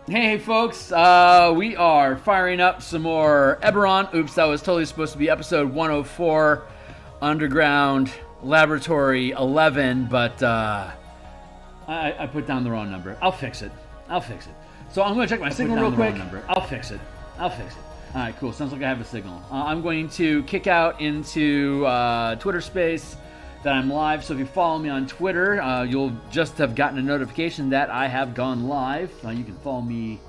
Hey folks, we are firing up some more Eberron. Oops, that was totally supposed to be episode 104, Underground Laboratory 11, but I put down the wrong number. I'll fix it. So I'm going to check my signal real quick. I'll fix it. Alright, cool. Sounds like I have a signal. I'm going to kick out into Twitter space that I'm live. So if you follow me on Twitter, you'll just have gotten a notification that I have gone live. You can follow me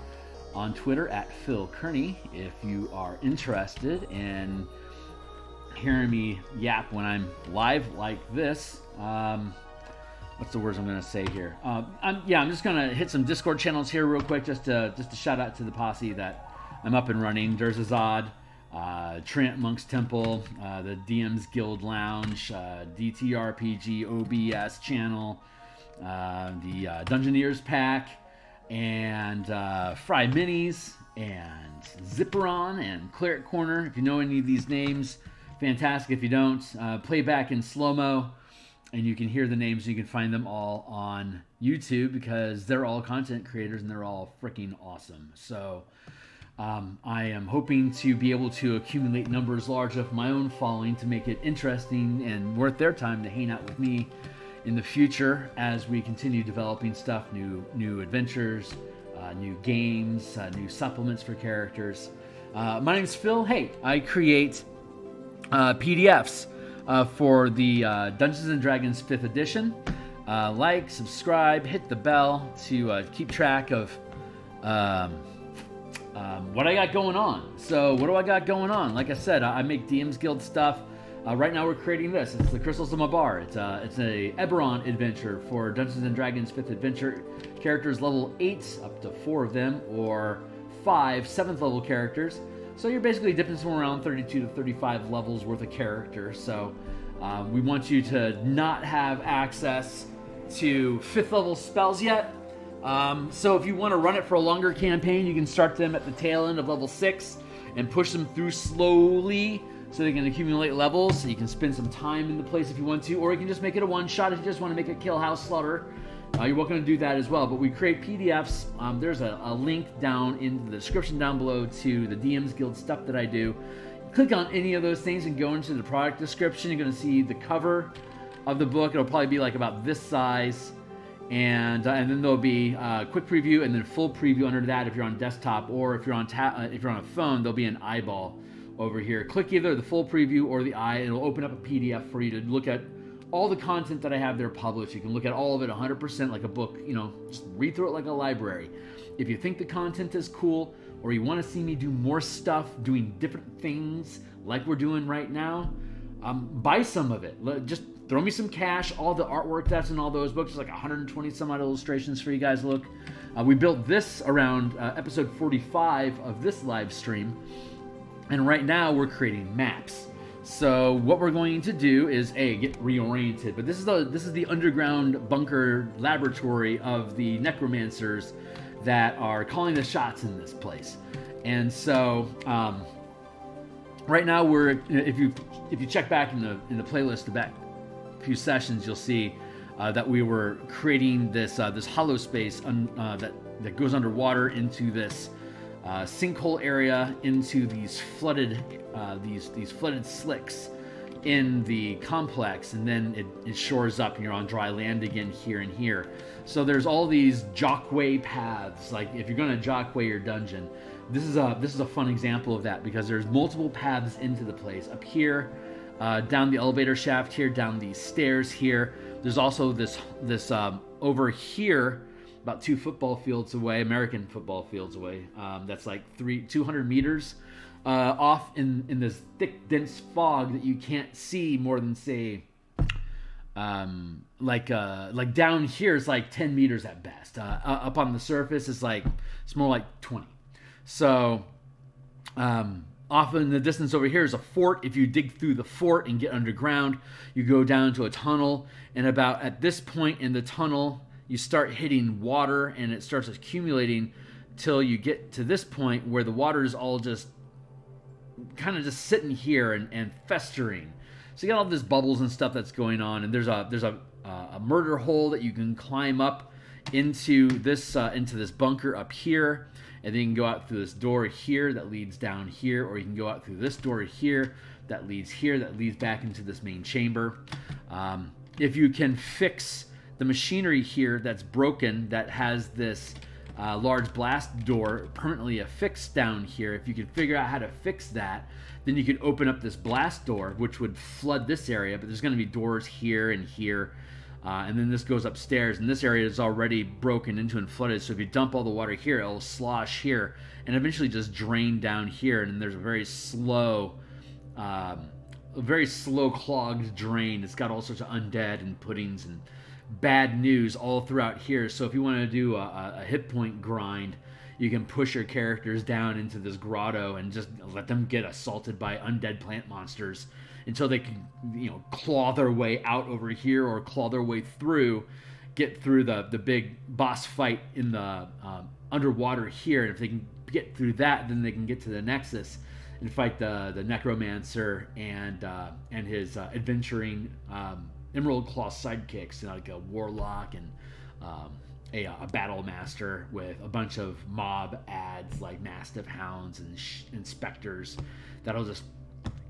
on Twitter at Phil Kearney if you are interested in hearing me yap when I'm live like this. What's the words I'm going to say here? I'm just going to hit some Discord channels here real quick just to shout out to the posse that I'm up and running. There's Azad, Trent Monk's Temple, the DMsGuild Lounge, DTRPG OBS channel, the Dungeoneers Pack, and Fry Minis, and Zipperon, and Cleric Corner. If you know any of these names, fantastic. If you don't, play back in slow-mo, and you can hear the names, and you can find them all on YouTube because they're all content creators, and they're all freaking awesome. So I am hoping to be able to accumulate numbers large enough of my own following to make it interesting and worth their time to hang out with me in the future as we continue developing stuff, new adventures, new games, new supplements for characters. My name is Phil. Hey, I create PDFs for the Dungeons & Dragons 5th edition. Like, subscribe, hit the bell to keep track of what I got going on. So what do I got going on? Like I said, I make DMsGuild stuff. Right now we're creating this. It's the Crystals of Mabar. It's a Eberron adventure for Dungeons & Dragons 5th adventure. Characters level 8, up to 4 of them, or 5 7th level characters. So you're basically dipping somewhere around 32 to 35 levels worth of character. So we want you to not have access to 5th level spells yet. So if you want to run it for a longer campaign, you can start them at the tail end of level 6 and push them through slowly so they can accumulate levels. So you can spend some time in the place if you want to, or you can just make it a one-shot if you just want to make a kill house slaughter. You're welcome to do that as well. But we create PDFs. There's a link down in the description down below to the DMsGuild stuff that I do. Click on any of those things and go into the product description. You're going to see the cover of the book. It'll probably be like about this size. And then there'll be a quick preview and then full preview under that if you're on desktop, or if you're on a phone, there'll be an eyeball over here. Click either the full preview or the eye, and it'll open up a PDF for you to look at all the content that I have there published. You can look at all of it 100% like a book, just read through it like a library. If you think the content is cool, or you want to see me do more stuff, doing different things like we're doing right now, buy some of it. Just throw me some cash. All the artwork that's in all those books, there's like 120 some odd illustrations for you guys to look. We built this around episode 45 of this live stream, and right now we're creating maps. So what we're going to do is get reoriented. But this is the underground bunker laboratory of the necromancers that are calling the shots in this place. And so right now if you check back in the playlist, the back few sessions, you'll see that we were creating this hollow space that goes underwater into this sinkhole area, into these flooded slicks in the complex, and then it shores up and you're on dry land again here and here. So there's all these jockway paths. Like if you're going to jockway your dungeon, this is a fun example of that, because there's multiple paths into the place. Up here, down the elevator shaft here, down these stairs here. There's also this over here, about 2 football fields away, American football fields away. That's like 200 meters off in this thick, dense fog that you can't see more than, say, like down here is like 10 meters at best. Up on the surface it's more like 20. So off in the distance over here is a fort. If you dig through the fort and get underground, you go down to a tunnel, and about at this point in the tunnel, you start hitting water, and it starts accumulating till you get to this point where the water is all just kind of just sitting here and festering. So you got all this bubbles and stuff that's going on, and there's a murder hole that you can climb up into this bunker up here, and then you can go out through this door here that leads down here, or you can go out through this door here that leads back into this main chamber. If you can fix the machinery here that's broken, that has this large blast door permanently affixed down here, if you can figure out how to fix that, then you can open up this blast door, which would flood this area, but there's going to be doors here and here. And then this goes upstairs, and this area is already broken into and flooded, so if you dump all the water here, it'll slosh here and eventually just drain down here, and then there's a very slow clogged drain. It's got all sorts of undead and puddings and bad news all throughout here. So if you want to do a hit point grind, you can push your characters down into this grotto and just let them get assaulted by undead plant monsters until they can, claw their way out over here or claw their way through, get through the big boss fight in the underwater here. And if they can get through that, then they can get to the Nexus and fight the Necromancer and his adventuring Emerald Claw sidekicks, like a Warlock and a Battle Master with a bunch of mob ads like Mastiff Hounds and Spectres that'll just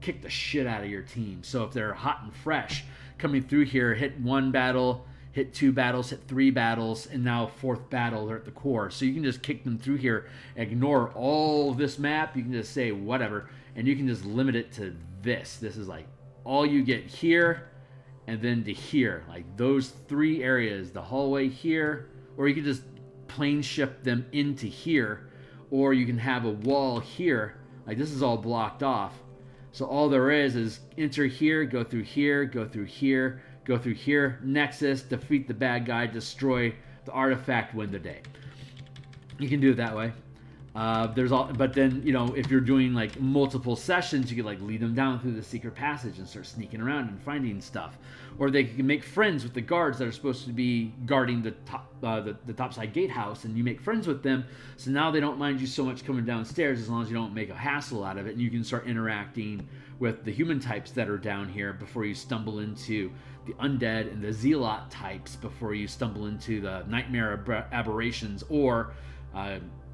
kick the shit out of your team. So if they're hot and fresh coming through here, hit one battle, hit two battles, hit three battles, and now fourth battle, they're at the core. So you can just kick them through here, ignore all this map, you can just say whatever, and you can just limit it to this. This is like all you get here and then to here, like those three areas, the hallway here, or you can just plane shift them into here, or you can have a wall here, like this is all blocked off. So all there is enter here, go through here, go through here, go through here, Nexus, defeat the bad guy, destroy the artifact, win the day. You can do it that way. But then, if you're doing like multiple sessions, you could like lead them down through the secret passage and start sneaking around and finding stuff. Or they can make friends with the guards that are supposed to be guarding the topside gatehouse, and you make friends with them. So now they don't mind you so much coming downstairs as long as you don't make a hassle out of it, and you can start interacting with the human types that are down here before you stumble into the undead and the zealot types, before you stumble into the nightmare aberrations, or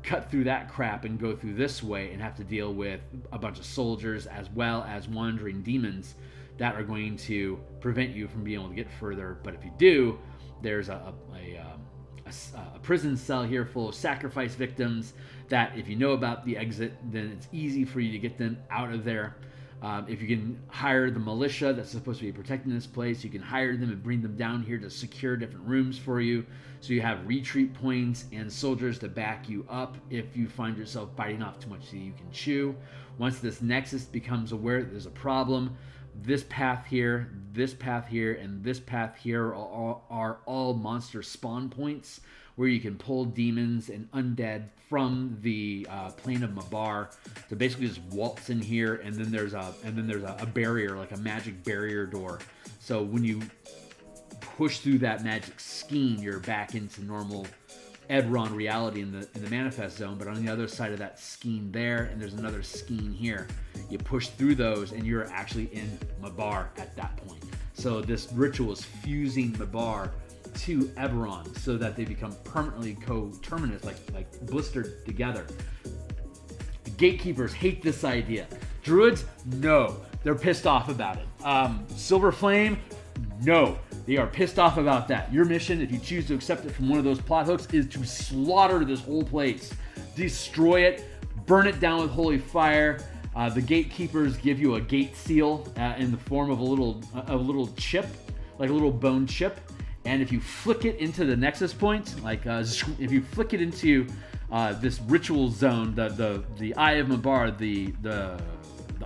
cut through that crap and go through this way and have to deal with a bunch of soldiers as well as wandering demons that are going to prevent you from being able to get further. But if you do, there's a prison cell here full of sacrifice victims that if you know about the exit, then it's easy for you to get them out of there. If you can hire the militia that's supposed to be protecting this place, you can hire them and bring them down here to secure different rooms for you. So you have retreat points and soldiers to back you up if you find yourself biting off too much that you can chew. Once this Nexus becomes aware that there's a problem, this path here, and this path here are all monster spawn points where you can pull demons and undead from the plane of Mabar to basically just waltz in here, and then there's a barrier, like a magic barrier door. So when you push through that magic skein, you're back into normal Eberron reality in the manifest zone. But on the other side of that skein there, and there's another skein here, you push through those and you're actually in Mabar at that point. So this ritual is fusing Mabar to Eberron so that they become permanently coterminous, like blistered together. The gatekeepers hate this idea. Druids, no, they're pissed off about it. Silver Flame, no, they are pissed off about that. Your mission, if you choose to accept it from one of those plot hooks, is to slaughter this whole place, destroy it, burn it down with holy fire. The gatekeepers give you a gate seal in the form of a little chip, like a little bone chip. And if you flick it into the Nexus point, if you flick it into this ritual zone, the Eye of Mabar, the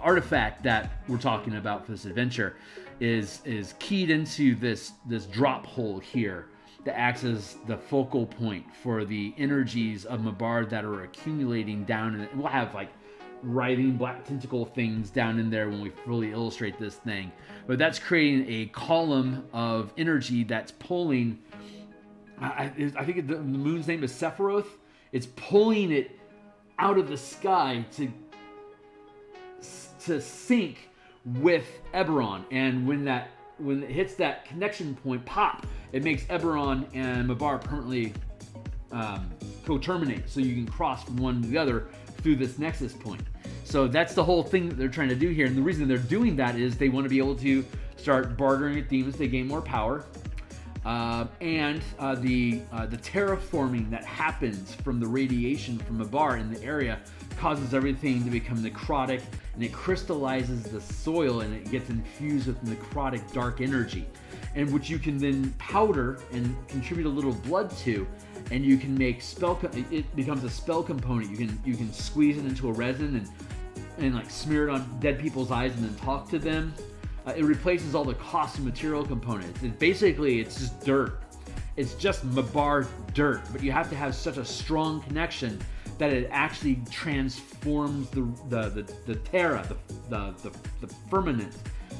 artifact that we're talking about for this adventure, is keyed into this drop hole here that acts as the focal point for the energies of Mabar that are accumulating down in it. And we'll have like writhing black tentacle things down in there when we fully illustrate this thing. But that's creating a column of energy that's pulling, I think the moon's name is Sephiroth. It's pulling it out of the sky to sync with Eberron. And when it hits that connection point, pop, it makes Eberron and Mabar permanently co-terminate, so you can cross from one to the other through this nexus point. So that's the whole thing that they're trying to do here, and the reason they're doing that is they want to be able to start bartering with demons. They gain more power, and the terraforming that happens from the radiation from Mabar in the area causes everything to become necrotic, and it crystallizes the soil, and it gets infused with necrotic dark energy, and which you can then powder and contribute a little blood to, and you can make it becomes a spell component. You can squeeze it into a resin and like smear it on dead people's eyes and then talk to them. It replaces all the cost and material components. It's just dirt. It's just Mabar dirt, but you have to have such a strong connection that it actually transforms the terra, the firmament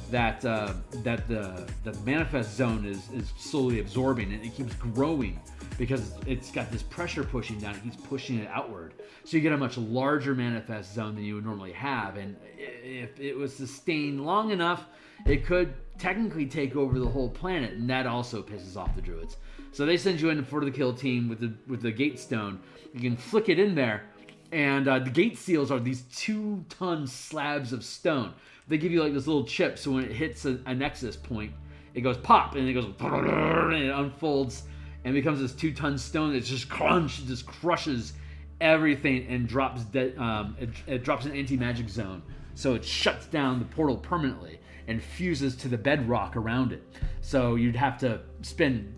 that the manifest zone is slowly absorbing, and it keeps growing because it's got this pressure pushing down. It keeps pushing it outward, so you get a much larger manifest zone than you would normally have. And if it was sustained long enough, it could technically take over the whole planet, and that also pisses off the druids. So they send you in for the kill team with the gate stone. You can flick it in there, and the gate seals are these 2-ton slabs of stone. They give you like this little chip, so when it hits a nexus point, it goes pop, and it goes and it unfolds and becomes this 2-ton stone that just crushes everything and drops it drops an anti-magic zone, so it shuts down the portal permanently and fuses to the bedrock around it. So you'd have to spend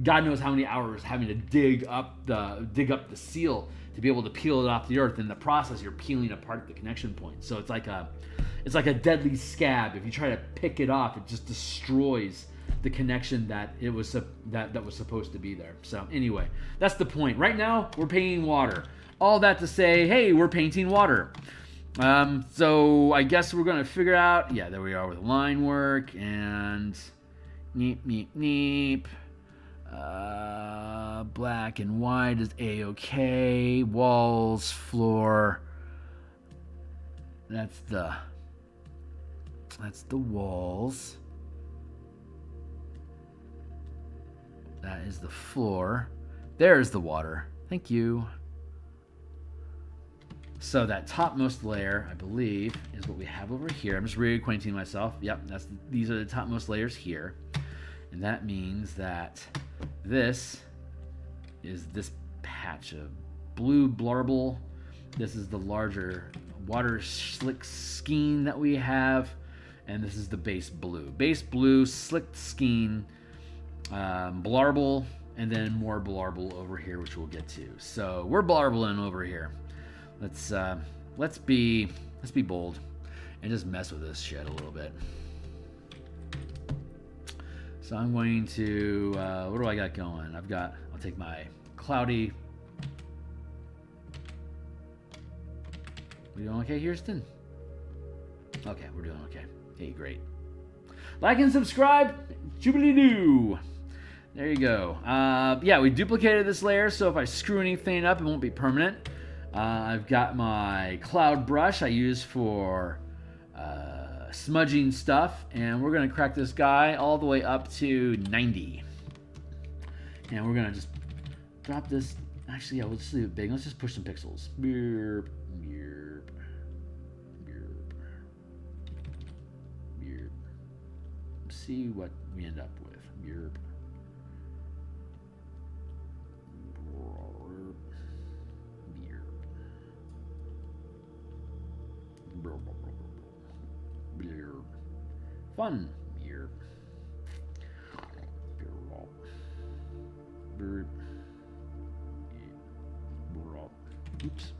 God knows how many hours having to dig up the seal to be able to peel it off the earth. In the process, you're peeling apart the connection point. So it's like a deadly scab. If you try to pick it off, it just destroys the connection that it was that was supposed to be there. So anyway, that's the point. Right now, we're painting water. All that to say, hey, we're painting water. So I guess we're gonna figure out. Yeah, there we are with line work and neep. Black and white is a-okay. Walls, floor. That's the walls. That is the floor. There's the water. Thank you. So that topmost layer, I believe, is what we have over here. I'm just reacquainting myself. Yep, these are the topmost layers here. And that means that this is this patch of blue blarble. This is the larger water slick skein that we have. And this is the base blue. Base blue, slicked skein, blarble, and then more blarble over here, which we'll get to. So we're blarbling over here. Let's be bold and just mess with this shit a little bit. So I'm going to, what do I got going? I'll take my cloudy. We doing okay, Houston? Okay, we're doing okay. Hey, great. Like and subscribe, jubilee-doo. There you go. Yeah, we duplicated this layer, so if I screw anything up, it won't be permanent. I've got my cloud brush I use for smudging stuff, and we're going to crack this guy all the way up to 90. And we're going to just drop this. Actually, yeah, we'll just leave it big. Let's just push some pixels. Beep, beep, beep, beep. See what we end up with. Beep. Fun. Oops.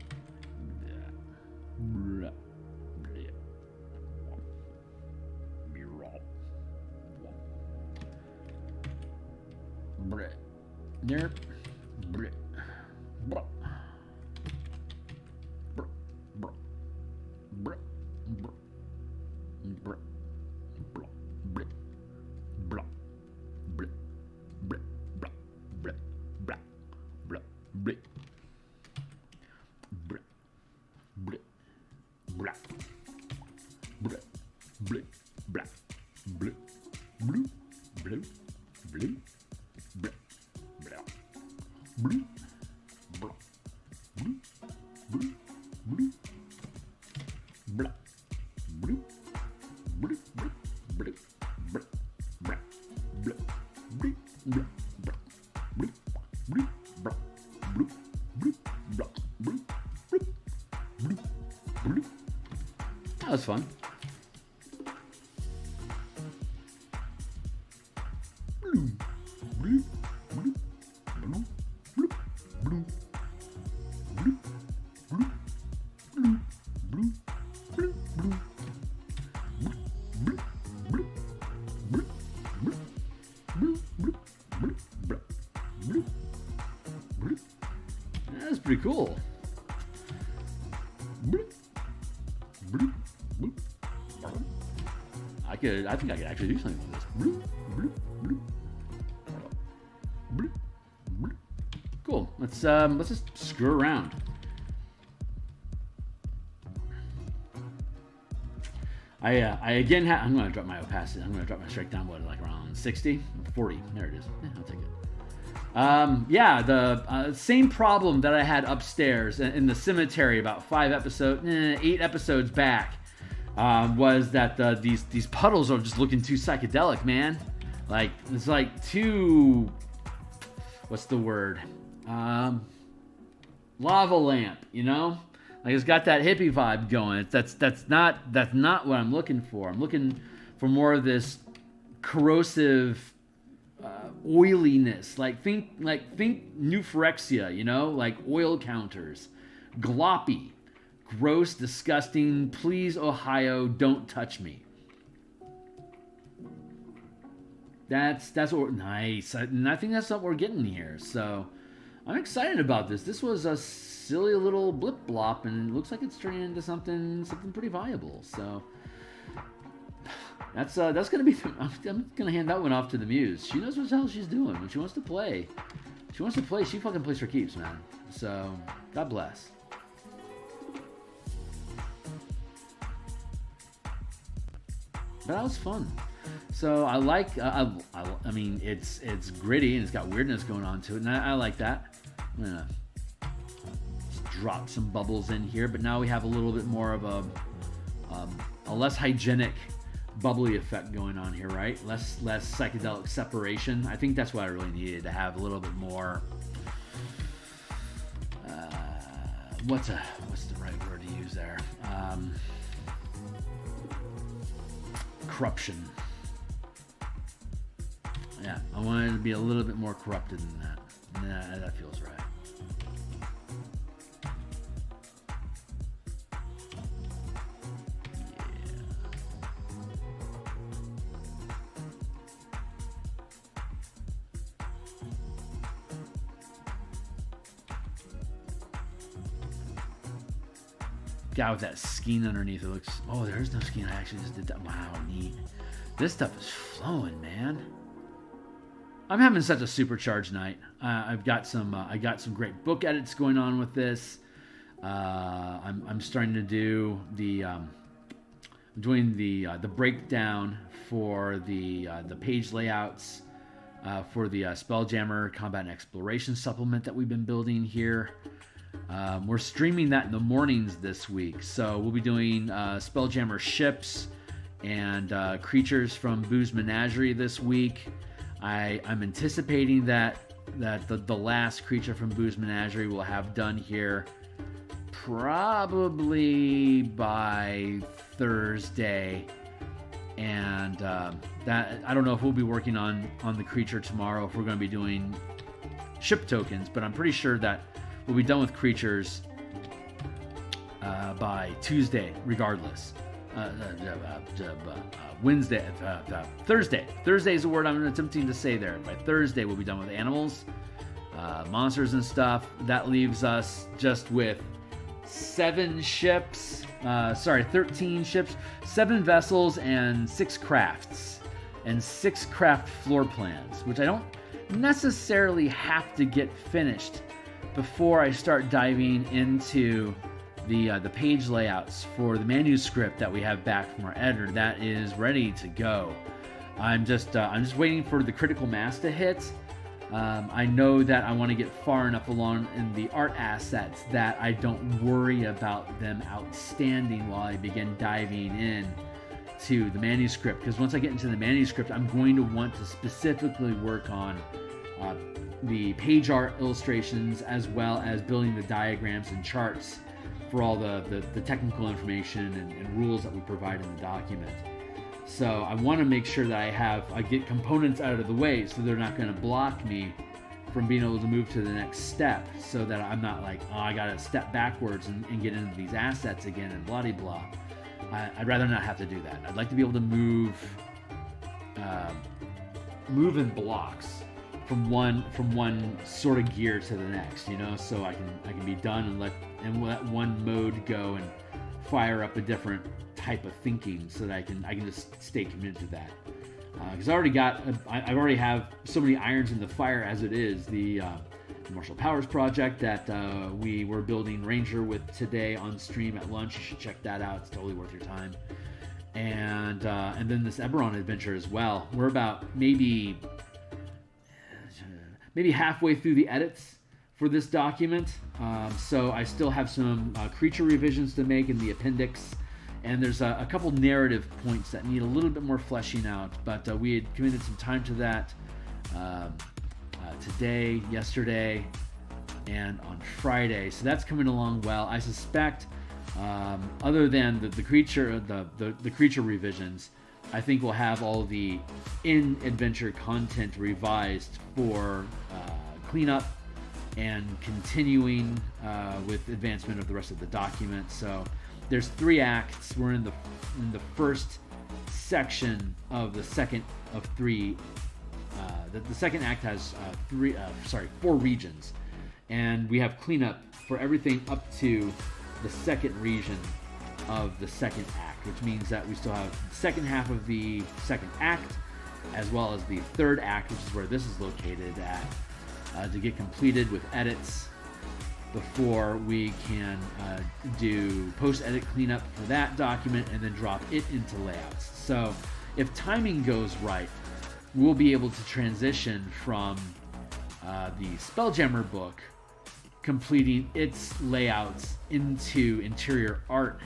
was fun. That's pretty cool. I think I could actually do something with this. Cool. Let's just screw around. I again I'm going to drop my opacity. I'm going to drop my strike down, like around 60, 40. There it is. Yeah, I'll take it. Yeah, the same problem that I had upstairs in the cemetery about 8 episodes back was that these puddles are just looking too psychedelic, man. Like, it's like too, what's the word? Lava lamp, you know? Like, it's got that hippie vibe going. That's not what I'm looking for. I'm looking for more of this corrosive oiliness. Think new Phyrexia, you know? Like oil counters. Gloppy. Gross, disgusting. Please, Ohio, don't touch me. That's what we're, nice. And I think that's what we're getting here. So I'm excited about this. This was a silly little blip blop, and it looks like it's turning into something pretty viable. So that's gonna be. I'm gonna hand that one off to the Muse. She knows what the hell she's doing. When she wants to play, she fucking plays for keeps, man. So God bless. But that was fun. So I like. I mean, it's gritty and it's got weirdness going on to it, and I like that. I'm gonna just drop some bubbles in here, but now we have a little bit more of a less hygienic bubbly effect going on here, right? Less psychedelic separation. I think that's what I really needed, to have a little bit more. What's the right word to use there? Corruption. Yeah, I wanted it to be a little bit more corrupted than that. Nah, that feels right. Guy with that skein underneath, it looks. Oh, there's no skein. I actually just did that. Wow, neat. This stuff is flowing, man. I'm having such a supercharged night. I got some great book edits going on with this. I'm starting to do doing the breakdown for the page layouts for the Spelljammer Combat and Exploration supplement that we've been building here. We're streaming that in the mornings this week, so we'll be doing Spelljammer ships and creatures from Boo's Menagerie this week. I'm anticipating that the last creature from Boo's Menagerie will have done here probably by Thursday, and that I don't know if we'll be working on the creature tomorrow, if we're going to be doing ship tokens, but I'm pretty sure that we'll be done with creatures by Tuesday, regardless. Wednesday, Thursday. Thursday is the word I'm attempting to say there. By Thursday, we'll be done with animals, monsters, and stuff. That leaves us just with 13 ships, 7 vessels, and 6 crafts, and 6 craft floor plans, which I don't necessarily have to get finished before I start diving into the page layouts for the manuscript that we have back from our editor. That is ready to go. I'm just waiting for the critical mass to hit. I know that I want to get far enough along in the art assets that I don't worry about them outstanding while I begin diving in to the manuscript, because once I get into the manuscript, I'm going to want to specifically work on the page art illustrations, as well as building the diagrams and charts for all the technical information and rules that we provide in the document. So I want to make sure that I get components out of the way so they're not going to block me from being able to move to the next step, so that I'm not like, oh, I got to step backwards and get into these assets again and blah, blah, blah. I'd rather not have to do that. I'd like to be able to move in blocks from one sort of gear to the next, you know, so I can be done and let one mode go and fire up a different type of thinking, so that I can just stay committed to that. Because I already have so many irons in the fire as it is. The Martial Powers project that we were building Ranger with today on stream at lunch. You should check that out. It's totally worth your time. And then this Eberron adventure as well. We're about maybe halfway through the edits for this document. So I still have some creature revisions to make in the appendix. And there's a couple narrative points that need a little bit more fleshing out, but we had committed some time to that today, yesterday, and on Friday. So that's coming along well. I suspect, other than the creature revisions, I think we'll have all the in-adventure content revised for cleanup and continuing with advancement of the rest of the document. So there's 3 acts. We're in the first section of the second of 3. The second act has 4 regions, and we have cleanup for everything up to the second region of the second act, which means that we still have the second half of the second act, as well as the third act, which is where this is located at, to get completed with edits before we can do post-edit cleanup for that document and then drop it into layouts. So if timing goes right, we'll be able to transition from the Spelljammer book, completing its layouts, into interior art.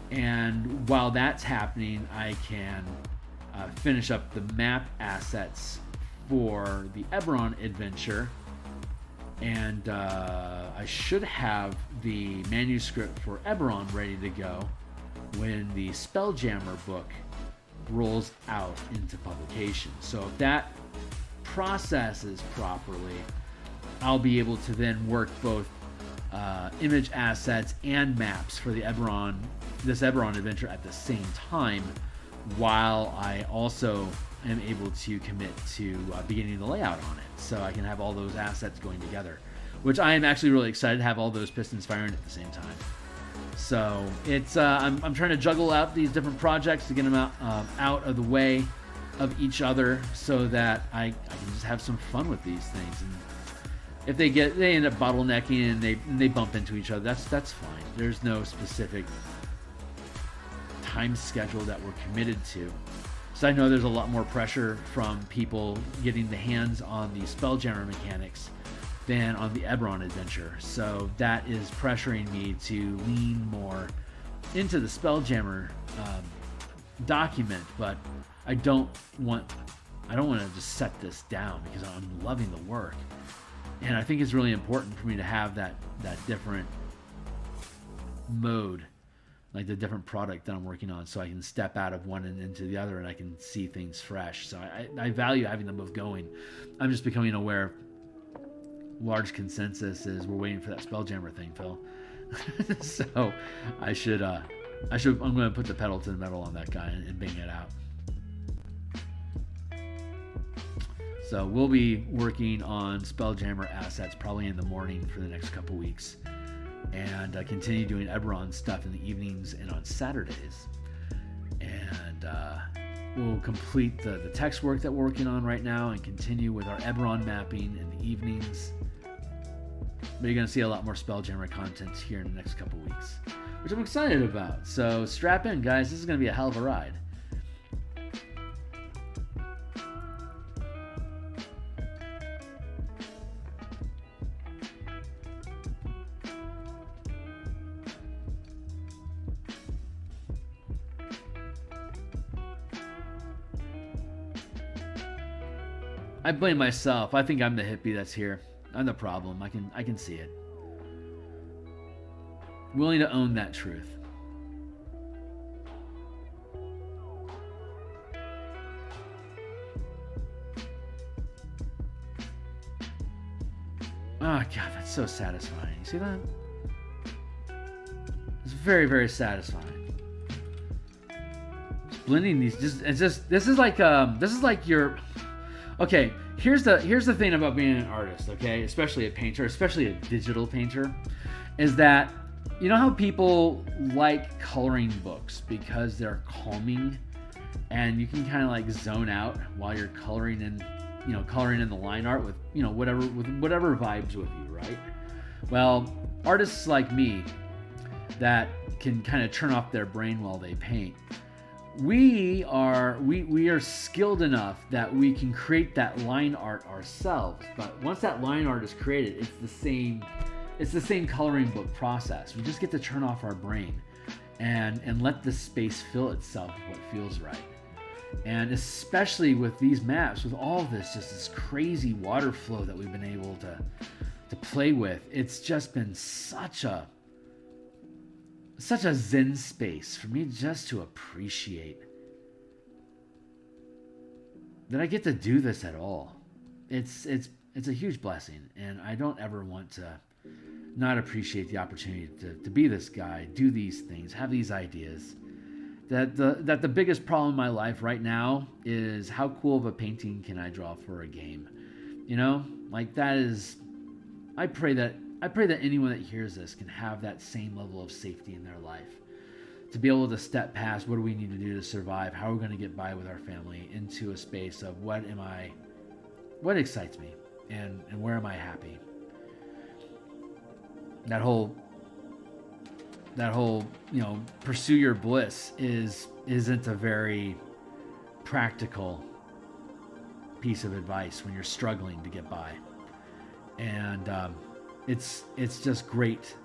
And while that's happening, I can finish up the map assets for the Eberron adventure. And I should have the manuscript for Eberron ready to go when the Spelljammer book rolls out into publication. So if that processes properly, I'll be able to then work both image assets and maps for this Eberron adventure at the same time, while I also am able to commit to beginning the layout on it, so I can have all those assets going together, which I am actually really excited to have all those pistons firing at the same time. So it's I'm trying to juggle out these different projects to get them out of the way of each other, so that I can just have some fun with these things. And if they end up bottlenecking and they bump into each other, that's fine. There's no specific time schedule that we're committed to. So I know there's a lot more pressure from people getting the hands on the Spelljammer mechanics than on the Eberron adventure. So that is pressuring me to lean more into the Spelljammer document, but I don't want to just set this down, because I'm loving the work. And I think it's really important for me to have that different mode, like the different product that I'm working on, so I can step out of one and into the other, and I can see things fresh. So I value having them both going. I'm just becoming aware of large consensus is we're waiting for that Spelljammer thing, Phil. So I'm going to put the pedal to the metal on that guy and bang it out. So we'll be working on Spelljammer assets probably in the morning for the next couple weeks, and continue doing Eberron stuff in the evenings and on Saturdays. And we'll complete the text work that we're working on right now and continue with our Eberron mapping in the evenings. But you're going to see a lot more Spelljammer content here in the next couple weeks, which I'm excited about. So strap in, guys. This is going to be a hell of a ride. I blame myself. I think I'm the hippie that's here. I'm the problem. I can see it. willing to own that truth. Oh God, that's so satisfying. You see that? It's very, very satisfying. Just blending these, this is like your. Okay, here's the thing about being an artist. Okay, especially a painter, especially a digital painter, is that you know how people like coloring books because they're calming, and you can kind of like zone out while you're coloring in. Coloring in the line art with whatever vibes with you, right? Well, artists like me that can kind of turn off their brain while they paint, we are skilled enough that we can create that line art ourselves. But once that line art is created, it's the same coloring book process. We just get to turn off our brain and let the space fill itself with what feels right. And especially with these maps, with all of this, just this crazy water flow that we've been able to play with, it's just been such a zen space for me just to appreciate that I get to do this at all. It's a huge blessing, and I don't ever want to not appreciate the opportunity to be this guy, do these things, have these ideas. That the biggest problem in my life right now is how cool of a painting can I draw for a game? Like that is. I pray that anyone that hears this can have that same level of safety in their life, to be able to step past what do we need to do to survive, how are we going to get by with our family, into a space of what excites me, and where am I happy. That whole pursue your bliss isn't a very practical piece of advice when you're struggling to get by. And it's just great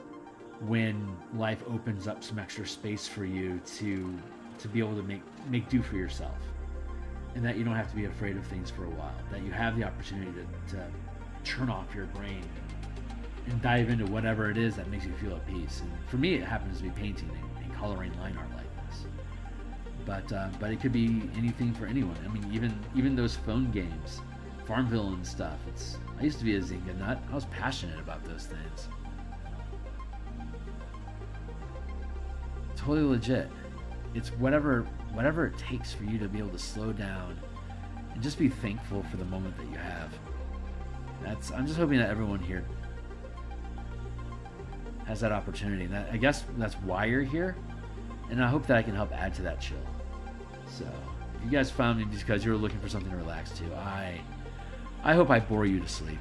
when life opens up some extra space for you to be able to make do for yourself, and that you don't have to be afraid of things for a while, that you have the opportunity to turn off your brain and dive into whatever it is that makes you feel at peace. And for me, it happens to be painting and coloring line art like this. But it could be anything for anyone. I mean, even those phone games, Farmville and stuff. I used to be a Zynga nut. I was passionate about those things. Totally legit. It's whatever it takes for you to be able to slow down and just be thankful for the moment that you have. I'm just hoping that everyone here has that opportunity. And I guess that's why you're here, and I hope that I can help add to that chill. So if you guys found me because you were looking for something to relax to, I hope I bore you to sleep,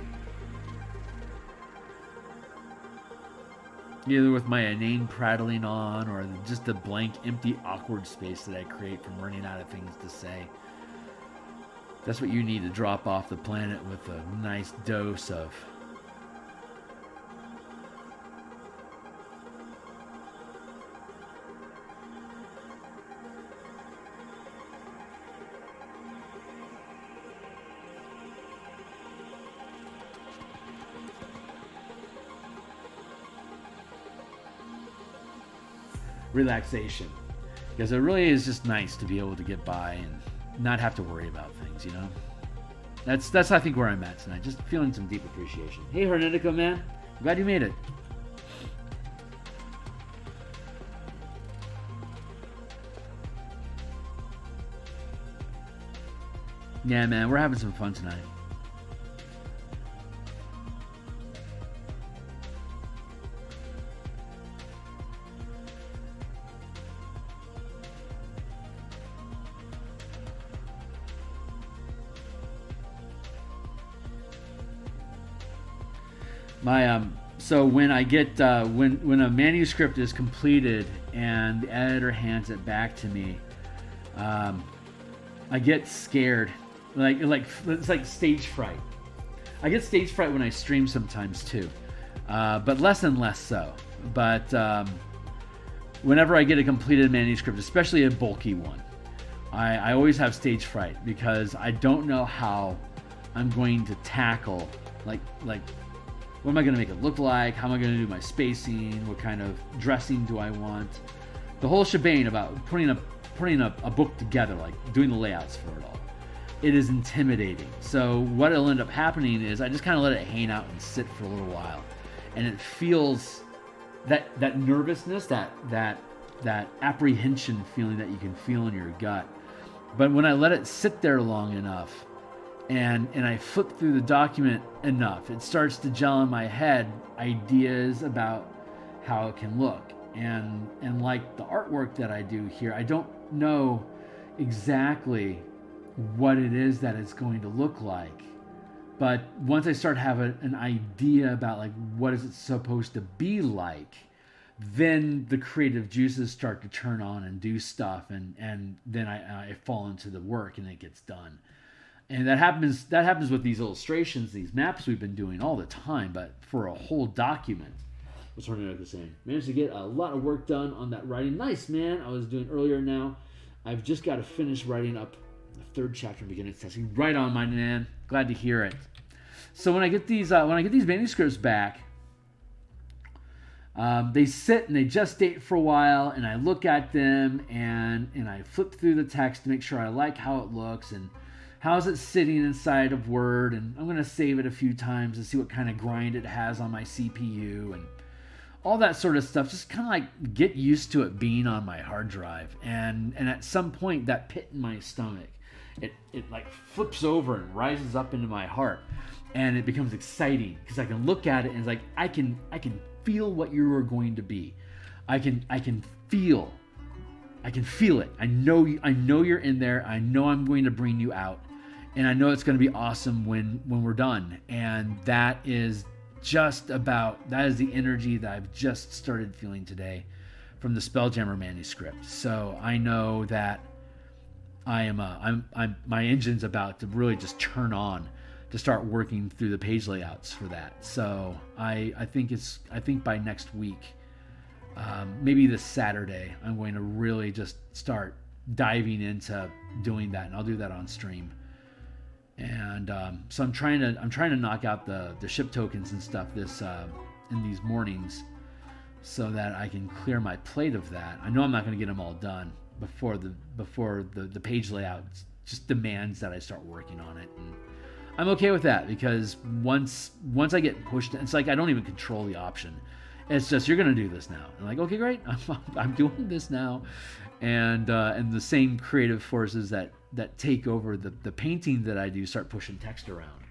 either with my inane prattling on or just the blank, empty, awkward space that I create from running out of things to say. That's what you need to drop off the planet with a nice dose of relaxation, because it really is just nice to be able to get by and not have to worry about things, That's I think where I'm at tonight, just feeling some deep appreciation. Hey Hernetico, man, glad you made it. Yeah, man, we're having some fun tonight. So when I get when a manuscript is completed and the editor hands it back to me, I get scared, like it's like stage fright. I get stage fright when I stream sometimes too, but less and less so. But whenever I get a completed manuscript, especially a bulky one, I always have stage fright because I don't know how I'm going to tackle like What am I going to make it look like? How am I going to do my spacing? What kind of dressing do I want? The whole shebang about putting a book together, like doing the layouts for it all. It is intimidating. So what will end up happening is I just kind of let it hang out and sit for a little while. And it feels that nervousness, that apprehension feeling that you can feel in your gut. But when I let it sit there long enough and I flip through the document enough, it starts to gel in my head ideas about how it can look. And like the artwork that I do here, I don't know exactly what it is that it's going to look like. But once I start having an idea about like what is it supposed to be like, then the creative juices start to turn on and do stuff, and then I fall into the work and it gets done. And that happens with these illustrations, these maps we've been doing all the time, but for a whole document. What's Hornado saying? Managed to get a lot of work done on that writing. Nice, man. I was doing earlier now. I've just got to finish writing up the third chapter in beginning testing. Right on, my man. Glad to hear it. So when I get these manuscripts back, they sit and they gestate for a while, and I look at them and I flip through the text to make sure I like how it looks and how is it sitting inside of Word, and I'm going to save it a few times to see what kind of grind it has on my CPU and all that sort of stuff. Just kind of like get used to it being on my hard drive, and at some point that pit in my stomach, it like flips over and rises up into my heart, and it becomes exciting because I can look at it and it's like I can feel what you are going to be. I can feel it. I know you're in there. I know I'm going to bring you out, and I know it's going to be awesome when we're done. And that is the energy that I've just started feeling today from the Spelljammer manuscript. So I know that my engine's about to really just turn on to start working through the page layouts for that. So I think by next week, maybe this Saturday, I'm going to really just start diving into doing that, and I'll do that on stream. And so I'm trying to knock out the ship tokens and stuff in these mornings, so that I can clear my plate of that. I know I'm not going to get them all done before the page layout just demands that I start working on it, and I'm okay with that, because once I get pushed, it's like I don't even control the option. It's just, you're going to do this now. I'm like, okay, great. I'm doing this now. And the same creative forces that take over the painting that I do start pushing text around.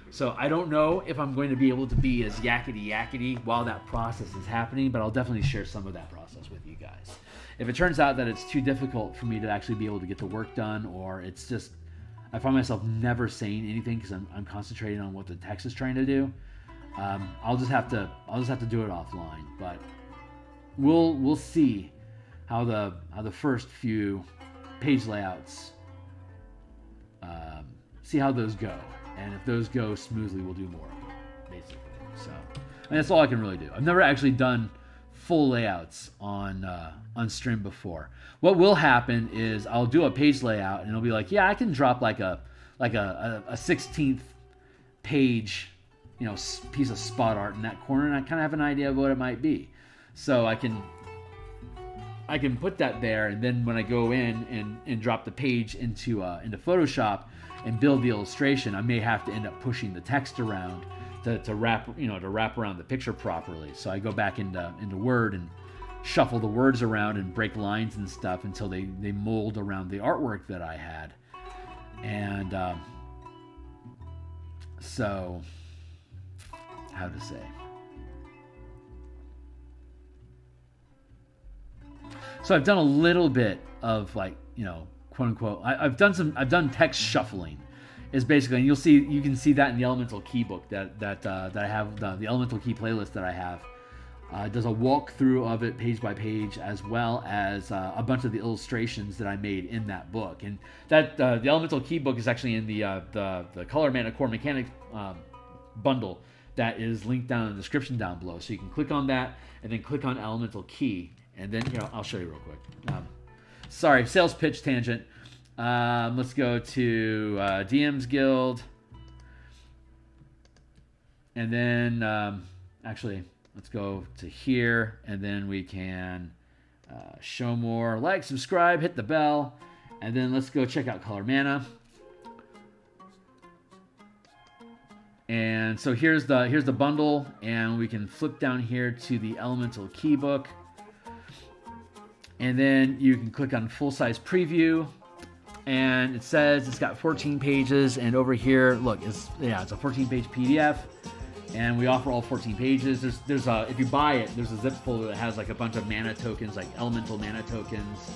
So I don't know if I'm going to be able to be as yakety while that process is happening, but I'll definitely share some of that process with you guys. If it turns out that it's too difficult for me to actually be able to get the work done, or it's just I find myself never saying anything because I'm concentrating on what the text is trying to do, I'll just have to do it offline. But we'll see how the first few page layouts, see how those go, and if those go smoothly, we'll do more of it, basically. So, and that's all I can really do. I've never actually done full layouts on stream before. What will happen is I'll do a page layout, and it'll be like, yeah, I can drop like a 16th page, piece of spot art in that corner, and I kind of have an idea of what it might be. So I can put that there, and then when I go in and drop the page into Photoshop and build the illustration, I may have to end up pushing the text around to wrap around the picture properly. So I go back into Word and shuffle the words around and break lines and stuff until they mold around the artwork that I had. And so, how to say? So I've done a little bit of quote unquote. I've done text shuffling. Is basically, and you can see that in the Elemental Key book that I have, the Elemental Key playlist that I have. Does a walkthrough of it page by page, as well as a bunch of the illustrations that I made in that book. And that the Elemental Key book is actually in the Color Mana Core Mechanics bundle that is linked down in the description down below. So you can click on that and then click on Elemental Key, and then I'll show you real quick. Sorry, sales pitch tangent. Let's go to DMsGuild. And then, actually, let's go to here, and then we can show more, like, subscribe, hit the bell, and then let's go check out color mana. And so here's the bundle, and we can flip down here to the elemental keybook, and then you can click on full-size preview, and it says it's got 14 pages, and over here, look, it's a 14-page PDF, and we offer all 14 pages. There's if you buy it, there's a zip folder that has like a bunch of mana tokens, like elemental mana tokens,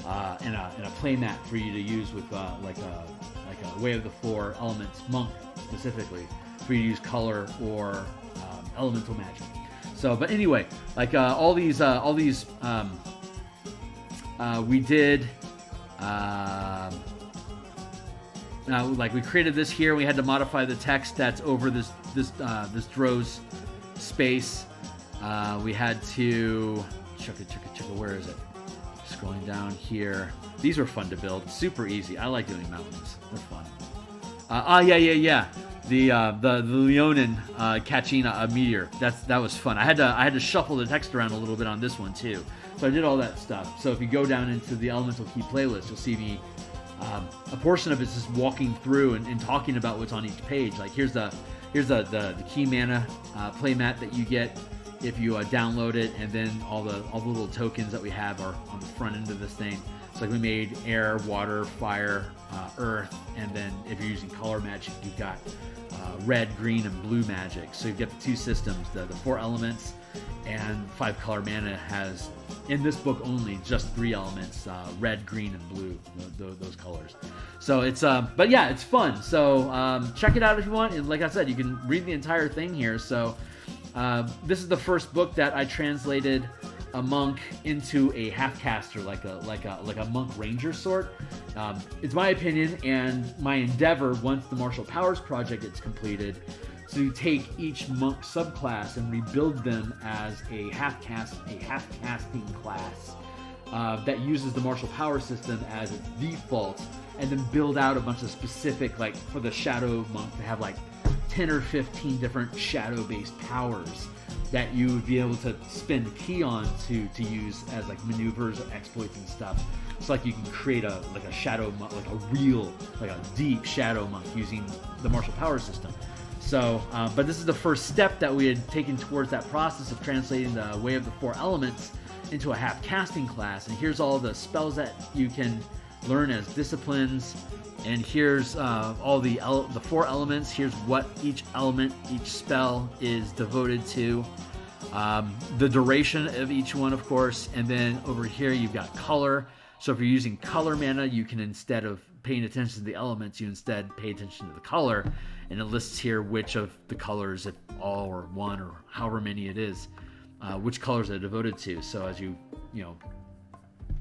and a playmat for you to use with like a Way of the Four Elements monk specifically, for you to use color or elemental magic. So, but anyway, like all these we did. Now, like, we created this here. We had to modify the text that's over this Dro's space. We had to where is it? Scrolling down here. These were fun to build. Super easy. I like doing mountains. They're fun. Yeah. The Leonin catching a meteor. That was fun. I had to shuffle the text around a little bit on this one too. So I did all that stuff. So if you go down into the Elemental Key playlist, you'll see me. A portion of it's just walking through and talking about what's on each page. Like here's the key mana playmat that you get if you download it, and then all the little tokens that we have are on the front end of this thing. So like we made air, water, fire, earth, and then if you're using color magic, you've got red, green, and blue magic. So you've got the two systems, the 4 elements, and 5 color mana has, in this book only, just 3 elements, red, green, and blue, those colors. So it's, but yeah, it's fun. So check it out if you want. And like I said, you can read the entire thing here. So this is the first book that I translated a monk into a half-caster, like a monk ranger sort. It's my opinion and my endeavor, once the Martial Powers project gets completed, to take each monk subclass and rebuild them as a half-casting class that uses the Martial Power system as its default, and then build out a bunch of specific, like for the Shadow Monk, to have like 10 or 15 different shadow-based powers that you would be able to spend key on to use as like maneuvers or exploits and stuff. So like you can create a shadow monk, like a deep shadow monk using the Martial Power system. So, but this is the first step that we had taken towards that process of translating the Way of the Four Elements into a half-casting class. And here's all the spells that you can learn as disciplines. And here's all the 4 elements. Here's what each element, each spell is devoted to. The duration of each one, of course. And then over here, you've got color. So if you're using color mana, you can, instead of paying attention to the elements, you instead pay attention to the color. And it lists here which of the colors, if all or one or however many it is, which colors they're devoted to. So as you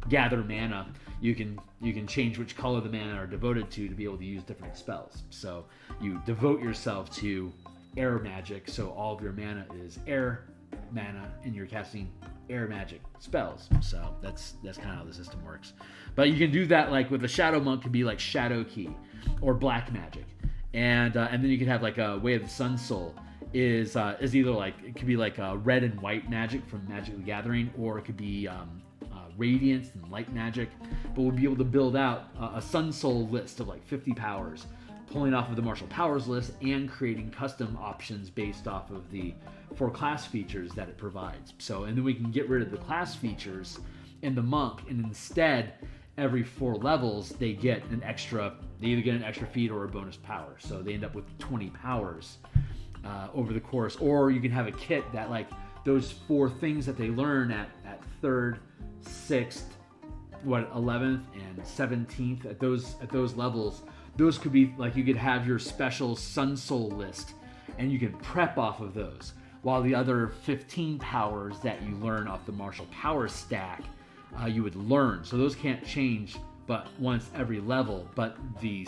gather mana, you can change which color the mana are devoted to be able to use different spells. So you devote yourself to air magic, so all of your mana is air mana, and you're casting air magic spells. So that's kind of how the system works. But you can do that, like with a Shadow Monk, could be like Shadow Key or Black Magic, and then you could have like a Way of the Sun Soul is either like, it could be like red and white magic from Magic the Gathering, or it could be Radiance and Light Magic. But we'll be able to build out a Sun Soul list of like 50 powers, pulling off of the Martial Powers list and creating custom options based off of the 4 class features that it provides. So, and then we can get rid of the class features in the monk, and instead, every 4 levels, they either get an extra feat or a bonus power. So they end up with 20 powers over the course. Or you can have a kit that, like, those 4 things that they learn at 3rd, 6th, 11th, and 17th, at those levels, those could be like, you could have your special Sun Soul list, and you can prep off of those, while the other 15 powers that you learn off the Martial Power stack, you would learn. So those can't change but once every level. But the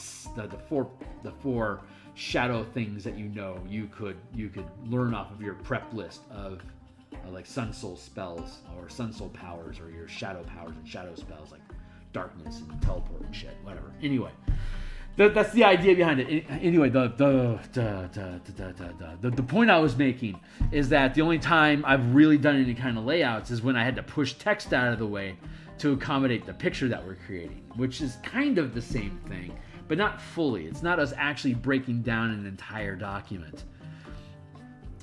4 shadow things that you could learn off of your prep list of like Sun Soul spells or Sun Soul powers, or your shadow powers and shadow spells like darkness and teleport and shit, whatever. Anyway, that's the idea behind it. Anyway, the point I was making is that the only time I've really done any kind of layouts is when I had to push text out of the way to accommodate the picture that we're creating, which is kind of the same thing, but not fully. It's not us actually breaking down an entire document,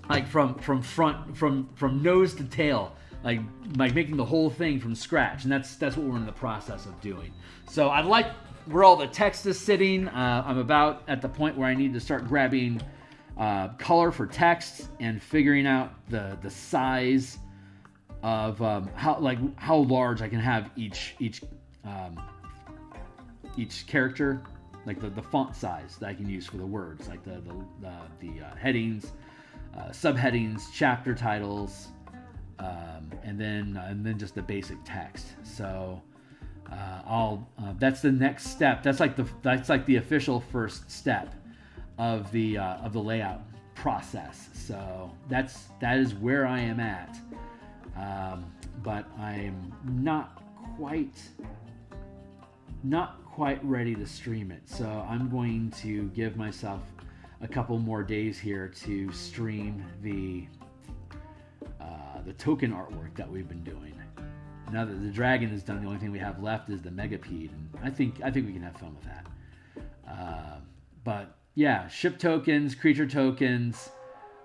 like from nose to tail, like making the whole thing from scratch, and that's what we're in the process of doing. So I like where all the text is sitting. I'm about at the point where I need to start grabbing color for text and figuring out the size of how large I can have each character, like the font size that I can use for the words, like the headings, subheadings, chapter titles, and then just the basic text. So that's the next step. That's like the official first step of the layout process. So that is where I am at. But I'm not quite ready to stream it. So I'm going to give myself a couple more days here to stream the token artwork that we've been doing. Now that the dragon is done, the only thing we have left is the megapede, and I think we can have fun with that. But yeah, ship tokens, creature tokens,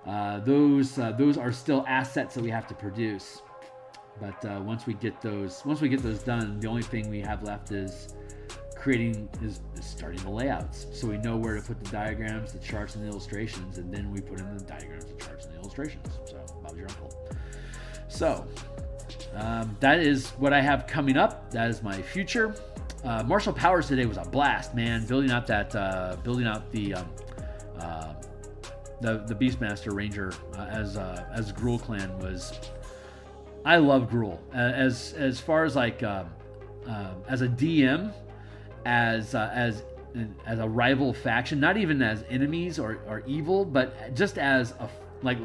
those are still assets that we have to produce. But once we get those done, the only thing we have left is starting the layouts, so we know where to put the diagrams, the charts, and the illustrations, and then we put in the diagrams, the charts, and the illustrations. So Bob's your uncle. So that is what I have coming up. That is my future. Martial Powers today was a blast, man. Building out the Beastmaster Ranger as Gruul clan was. I love Gruul as far as like as a DM, as a rival faction, not even as enemies or evil, but just as like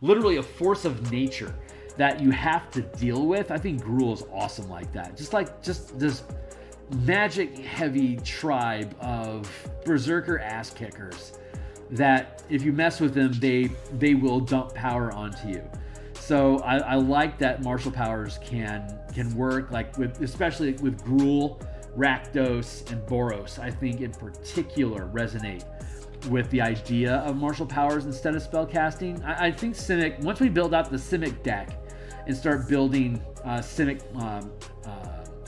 literally a force of nature that you have to deal with. I think Gruul is awesome like that. Just this magic heavy tribe of berserker ass kickers that if you mess with them, they will dump power onto you. So I like that martial powers can work, like especially with Gruul, Rakdos, and Boros. I think in particular resonate with the idea of martial powers instead of spell casting. I think Simic, once we build out the Simic deck and start building Simic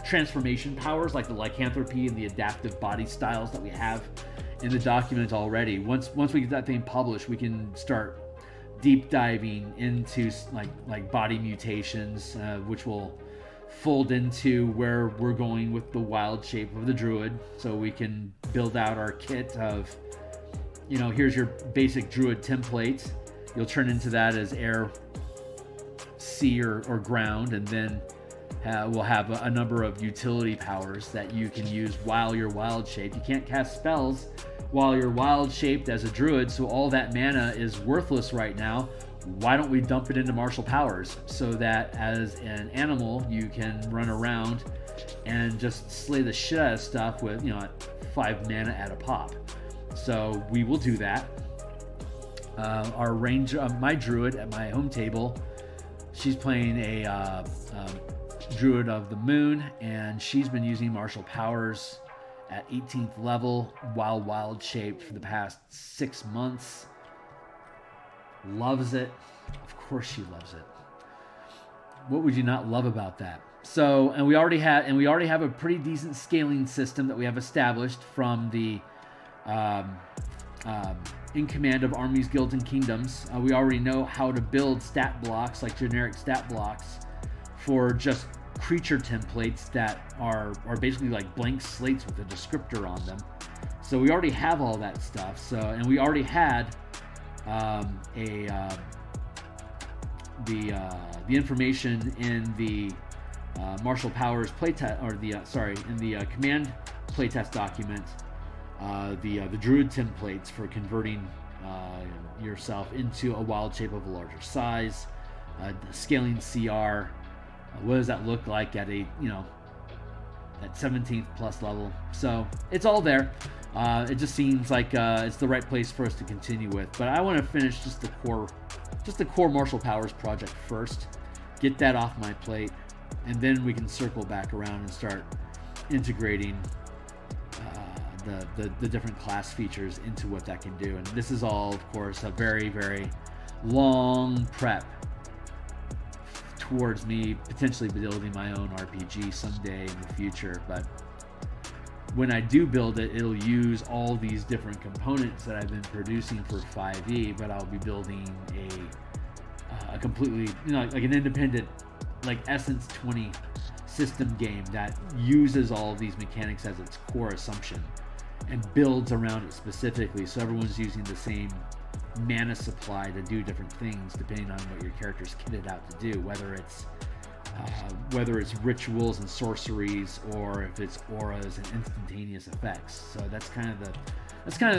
transformation powers like the lycanthropy and the adaptive body styles that we have in the document already, once we get that thing published, we can start deep diving into like body mutations, which will fold into where we're going with the wild shape of the druid. So we can build out our kit of, here's your basic druid template. You'll turn into that as air, sea, or ground, and then we'll have a number of utility powers that you can use while you're wild shaped. You can't cast spells while you're wild shaped as a druid, so all that mana is worthless right now. Why don't we dump it into martial powers so that as an animal you can run around and just slay the shit out of stuff with 5 mana at a pop. So we will do that. Our ranger, my druid at my home table, she's playing a druid of the moon, and she's been using martial powers at 18th level while wild shaped for the past 6 months. Loves it. Of course she loves it. What would you not love about that? So, and we already have a pretty decent scaling system that we have established from the In Command of Armies, Guilds, and Kingdoms. We already know how to build stat blocks, like generic stat blocks, for just creature templates that are basically like blank slates with a descriptor on them. So we already have all that stuff. So, and we already had the information in the martial powers playtest, or in the command playtest document, the druid templates for converting yourself into a wild shape of a larger size, scaling CR. What does that look like at a at 17th plus level. So it's all there. It just seems like it's the right place for us to continue with. But I want to finish just the core martial powers project first, get that off my plate, and then we can circle back around and start integrating the different class features into what that can do. And this is all, of course, a very, very long prep towards me potentially building my own RPG someday in the future. But when I do build it, it'll use all these different components that I've been producing for 5e, but I'll be building a completely, like an independent, like Essence 20 system game that uses all of these mechanics as its core assumption and builds around it specifically, so everyone's using the same mana supply to do different things depending on what your character's kitted out to do, whether it's rituals and sorceries, or if it's auras and instantaneous effects. So that's kind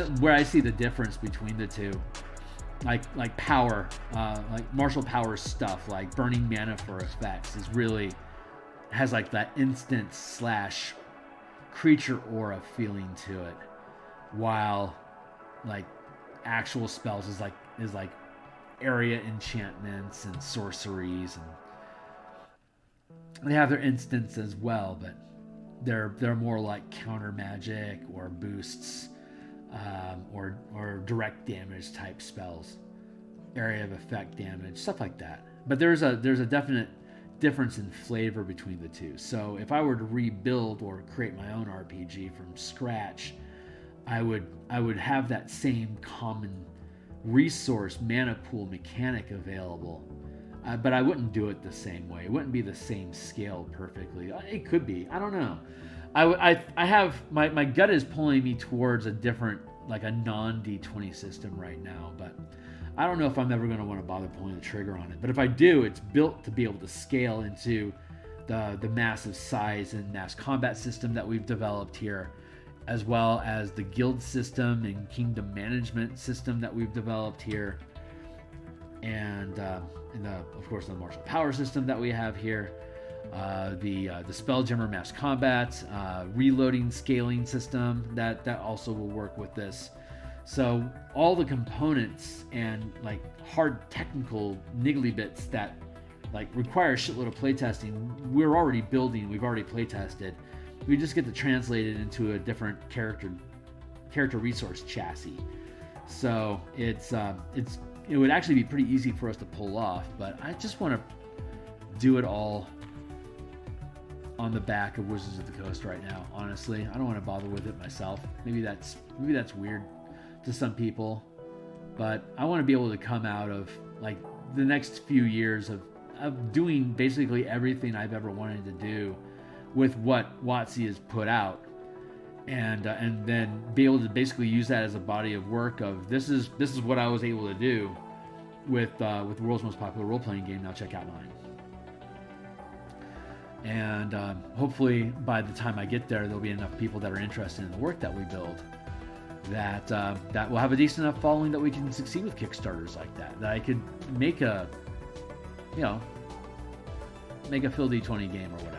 of where I see the difference between the two. Like power, like martial power stuff, like burning mana for effects, has like that instant slash creature aura feeling to it, while like actual spells is like area enchantments and sorceries, and they have their instants as well, but they're more like counter magic or boosts, or direct damage type spells, area of effect damage, stuff like that. But there's a definite difference in flavor between the two. So if I were to rebuild or create my own RPG from scratch, I would have that same common resource mana pool mechanic available, but I wouldn't do it the same way. It wouldn't be the same scale perfectly. It could be, I don't know. I have my gut is pulling me towards a different, like a non D20 system right now, but I don't know if I'm ever going to want to bother pulling the trigger on it. But if I do, it's built to be able to scale into the massive size and mass combat system that we've developed here, as well as the guild system and kingdom management system that we've developed here, and of course the martial power system that we have here, the Spelljammer mass combat, reloading scaling system that also will work with this. So all the components and like hard technical niggly bits that like require a shitload of playtesting, we're already building, we've already playtested. We just get to translate it into a different character resource chassis. So it would actually be pretty easy for us to pull off, but I just want to do it all on the back of Wizards of the Coast right now. Honestly, I don't want to bother with it myself. Maybe that's weird to some people, but I want to be able to come out of like the next few years of doing basically everything I've ever wanted to do with what WotC has put out, and then be able to basically use that as a body of work of this is what I was able to do with the world's most popular role-playing game. Now check out mine. And hopefully by the time I get there, there'll be enough people that are interested in the work that we build that will have a decent enough following that we can succeed with Kickstarters like that I could make a Phil D20 game or whatever.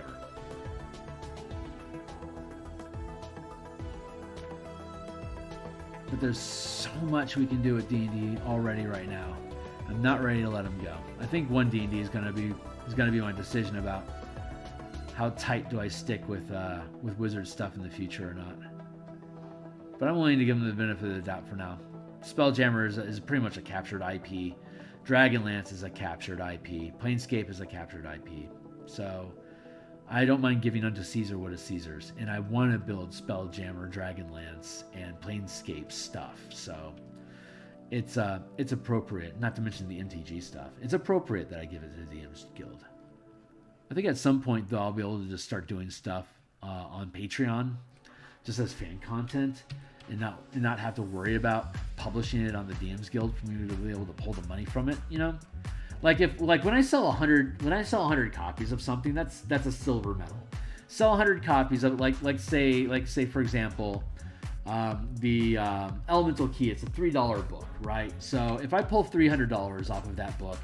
But there's so much we can do with D&D already right now. I'm not ready to let them go. I think one D&D is gonna be my decision about how tight do I stick with Wizard stuff in the future or not. But I'm willing to give them the benefit of the doubt for now. Spelljammer is pretty much a captured IP. Dragonlance is a captured IP. Planescape is a captured IP. So I don't mind giving unto Caesar what is Caesar's, and I want to build Spelljammer, Dragonlance, and Planescape stuff. So it's appropriate, not to mention the MTG stuff. It's appropriate that I give it to the DMsGuild. I think at some point though I'll be able to just start doing stuff on Patreon, just as fan content, and not have to worry about publishing it on the DMsGuild for me to be able to pull the money from it. Like when I sell 100 copies of something, that's a silver medal. Sell 100 copies of like say for example, the Elemental Key. It's a $3 book, right? So if I pull $300 off of that book,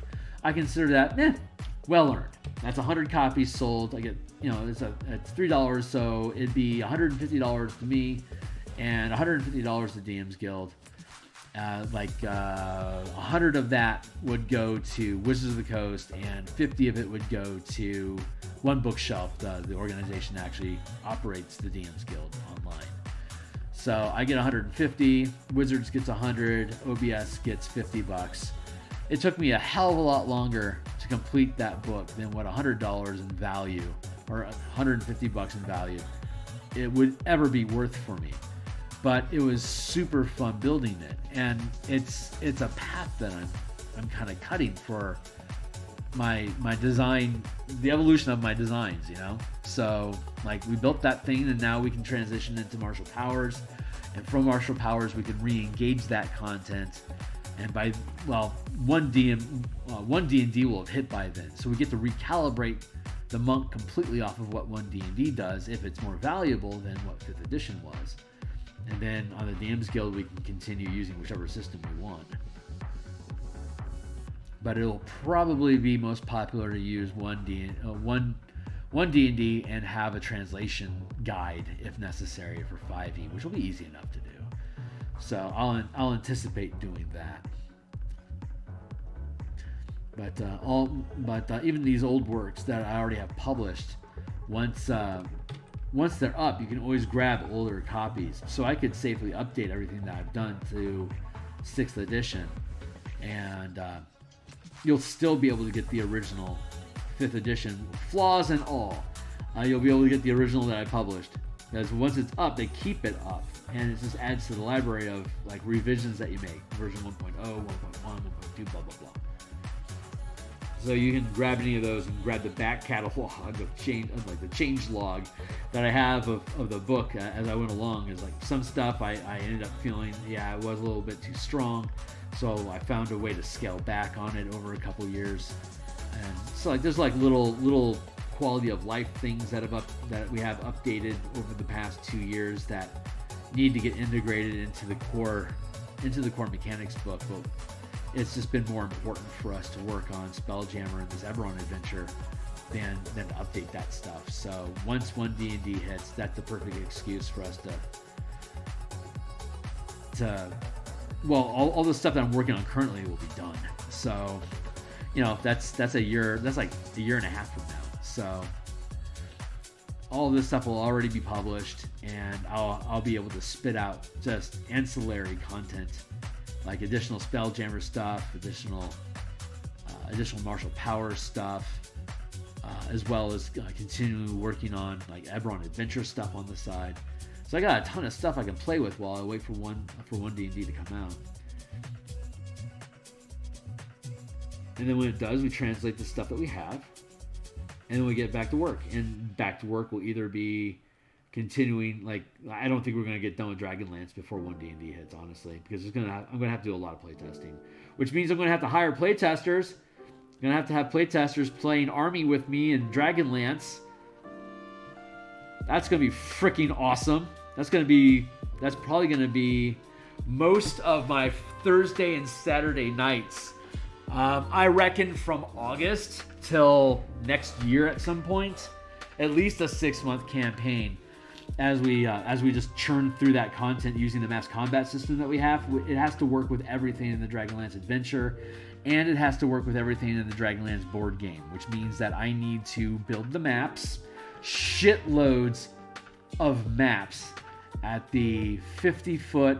I consider that Well earned. That's 100 copies sold. I get, it's $3, so it'd be $150 to me and $150 to DMsGuild. 100 of that would go to Wizards of the Coast, and 50 of it would go to One Bookshelf, the organization that actually operates the DMsGuild online. So I get 150, Wizards gets 100, OBS gets $50. It took me a hell of a lot longer to complete that book than what $100 in value or $150 in value it would ever be worth for me. But it was super fun building it, and it's a path that I'm kind of cutting for my design, the evolution of my designs, So we built that thing, and now we can transition into martial powers, and from martial powers we can re-engage that content. And one D&D will have hit by then, so we get to recalibrate the monk completely off of what one D&D does if it's more valuable than what 5th edition was. And then on the DMsGuild, we can continue using whichever system we want. But it'll probably be most popular to use one D&D and have a translation guide if necessary for 5e, which will be easy enough to do. So I'll anticipate doing that. But even these old works that I already have published, once they're up, you can always grab older copies. So I could safely update everything that I've done to 6th edition, and you'll still be able to get the original 5th edition, flaws and all. You'll be able to get the original that I published, because once it's up, they keep it up, and it just adds to the library of revisions that you make, version 1.0, 1.1, 1.2, blah blah blah. So you can grab any of those and grab the back catalog of the change log that I have of the book as I went along. Is some stuff I ended up feeling, it was a little bit too strong, so I found a way to scale back on it over a couple years. And so there's little quality of life things that we have updated over the past 2 years that need to get integrated into the core mechanics book. But it's just been more important for us to work on Spelljammer and this Eberron adventure than to update that stuff. So once one D&D hits, that's the perfect excuse for us all the stuff that I'm working on currently will be done. So that's a year, that's like a year and a half from now. So all of this stuff will already be published, and I'll be able to spit out just ancillary content, like additional Spelljammer stuff, additional martial power stuff, as well as continually working on Eberron adventure stuff on the side. So I got a ton of stuff I can play with while I wait for one D&D to come out. And then when it does, we translate the stuff that we have, and then we get back to work. And back to work will either be continuing, I don't think we're going to get done with Dragonlance before one D&D hits, honestly, because I'm going to have to do a lot of playtesting, which means I'm going to have to hire playtesters. I'm going to have playtesters playing Army with me in Dragonlance. That's going to be freaking awesome. That's probably going to be most of my Thursday and Saturday nights. I reckon from August till next year at some point, at least a 6-month campaign. As we just churn through that content using the mass combat system that we have, it has to work with everything in the Dragonlance adventure, and it has to work with everything in the Dragonlance board game, which means that I need to build the maps, shitloads of maps at the 50-foot,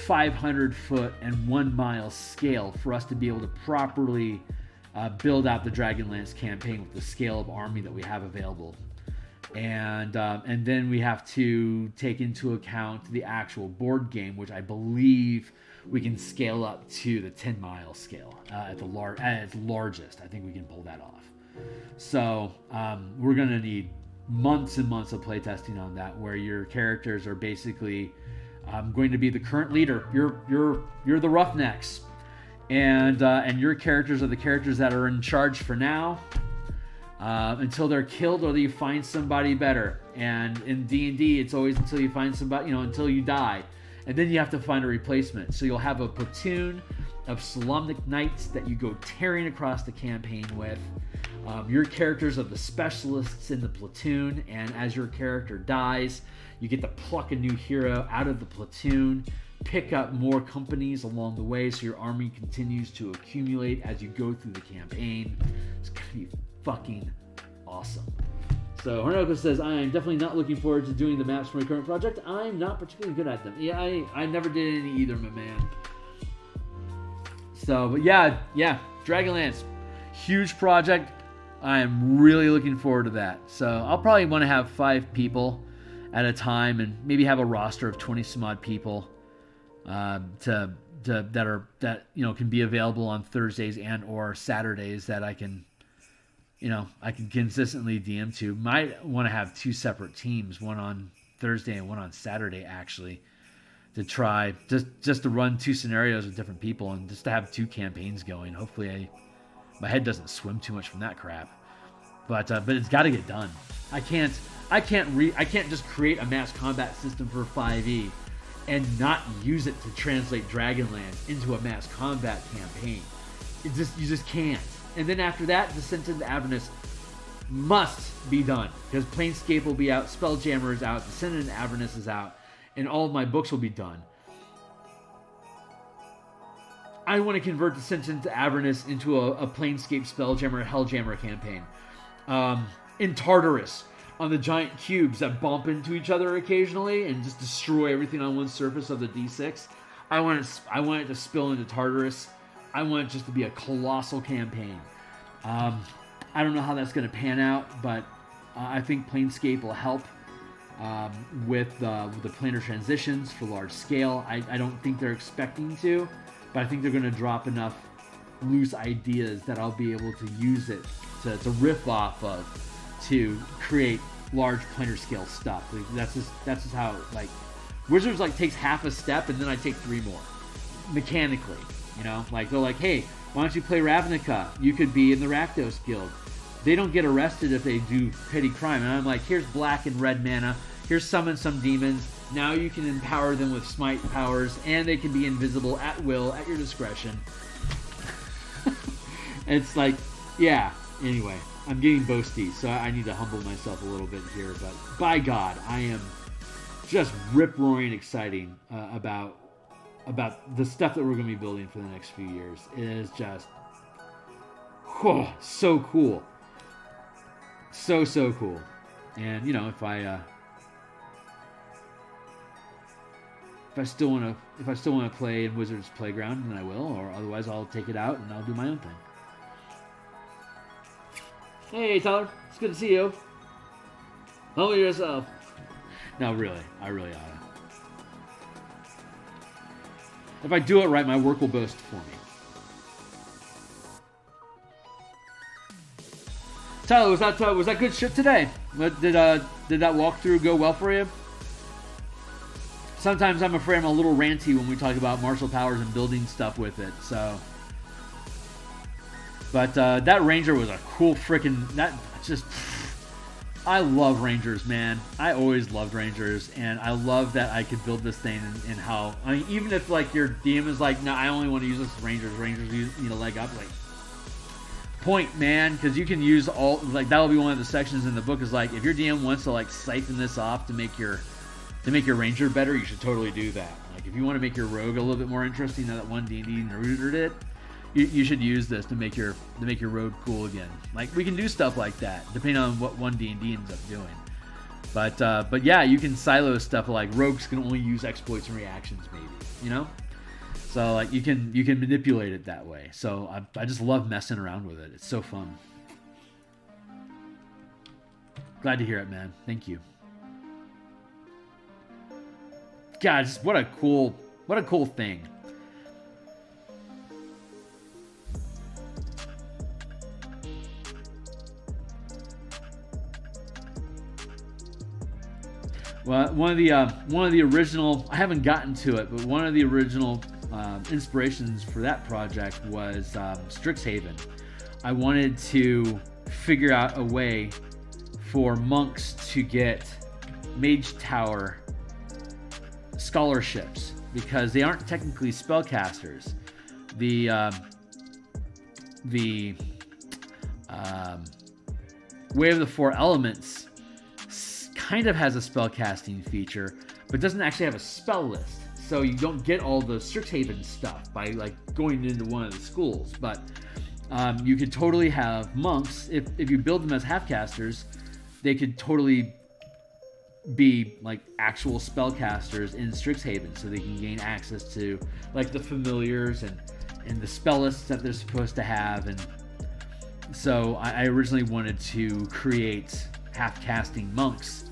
500-foot, and 1 mile scale for us to be able to properly build out the Dragonlance campaign with the scale of army that we have available. And then we have to take into account the actual board game, which I believe we can scale up to the 10-mile scale at its largest. I think we can pull that off. So we're going to need months and months of playtesting on that, where your characters are basically going to be the current leader. You're the Roughnecks, and your characters are the characters that are in charge for now. Until they're killed or you find somebody better. And in D&D, it's always until you find somebody, until you die. And then you have to find a replacement. So you'll have a platoon of Solemnic Knights that you go tearing across the campaign with. Your characters are the specialists in the platoon, and as your character dies, you get to pluck a new hero out of the platoon, pick up more companies along the way, so your army continues to accumulate as you go through the campaign. It's gonna be fucking awesome. So Hornoko says, I am definitely not looking forward to doing the maps for my current project. I'm not particularly good at them. Yeah, I never did any either, my man. So, but yeah, Dragonlance, huge project. I am really looking forward to that. So I'll probably want to have 5 people at a time, and maybe have a roster of 20 some odd people that can be available on Thursdays and or Saturdays that I can consistently DM to. Might want to have 2 separate teams, one on Thursday and one on Saturday, actually, to try just to run 2 scenarios with different people and just to have 2 campaigns going. Hopefully my head doesn't swim too much from that crap. But it's got to get done. I can't just create a mass combat system for 5e and not use it to translate Dragonlance into a mass combat campaign. You just can't. And then after that, Descent into Avernus must be done, because Planescape will be out, Spelljammer is out, Descent into Avernus is out, and all of my books will be done. I want to convert Descent into Avernus into a Planescape Spelljammer Helljammer campaign. In Tartarus, on the giant cubes that bump into each other occasionally and just destroy everything on one surface of the D6. I want it to spill into Tartarus. I want it just to be a colossal campaign. I don't know how that's going to pan out, but I think Planescape will help with the planar transitions for large scale. I don't think they're expecting to, but I think they're going to drop enough loose ideas that I'll be able to use it to riff off of to create large planar scale stuff. Like, that's just how, like, Wizards takes half a step and then I take 3 more mechanically. Like, they're like, hey, why don't you play Ravnica? You could be in the Rakdos Guild. They don't get arrested if they do petty crime. And I'm like, here's black and red mana. Here's summon some demons. Now you can empower them with smite powers, and they can be invisible at will, at your discretion. It's like, yeah. Anyway, I'm getting boasty, so I need to humble myself a little bit here. But by God, I am just rip-roaring exciting about the stuff that we're going to be building for the next few years. It is just so cool. So cool. And, if I still want to play in Wizards Playground, then I will, or otherwise I'll take it out and I'll do my own thing. Hey, Tyler. It's good to see you. Humble yourself. No, really. I really ought to. If I do it right, my work will boast for me. Tyler, was that good shit today? Did that walkthrough go well for you? Sometimes I'm afraid I'm a little ranty when we talk about martial powers and building stuff with it, so... But that Ranger was a cool freaking... I love Rangers, man. I always loved Rangers, and I love that I could build this thing and how... I mean, even if, your DM is like, no, I only want to use this Rangers. Rangers need a leg up. Point, man, because you can use all... that'll be one of the sections in the book is, if your DM wants to, siphon this off to make your Ranger better, you should totally do that. If you want to make your Rogue a little bit more interesting, now that one D&D neutered it, you should use this to make your Rogue cool again. We can do stuff like that, depending on what one D&D ends up doing. But yeah, you can silo stuff Rogues can only use exploits and reactions, maybe, So you can manipulate it that way. So I just love messing around with it. It's so fun. Glad to hear it, man. Thank you. God, just what a cool thing. Well, one of the original, I haven't gotten to it, but one of the original inspirations for that project was Strixhaven. I wanted to figure out a way for monks to get Mage Tower scholarships, because they aren't technically spellcasters, the Way of the Four Elements kind of has a spell casting feature, but doesn't actually have a spell list. So you don't get all the Strixhaven stuff by like going into one of the schools. But you could totally have monks, if you build them as half-casters, they could totally be like actual spellcasters in Strixhaven, so they can gain access to like the familiars and the spell lists that they're supposed to have. And so I originally wanted to create half-casting monks,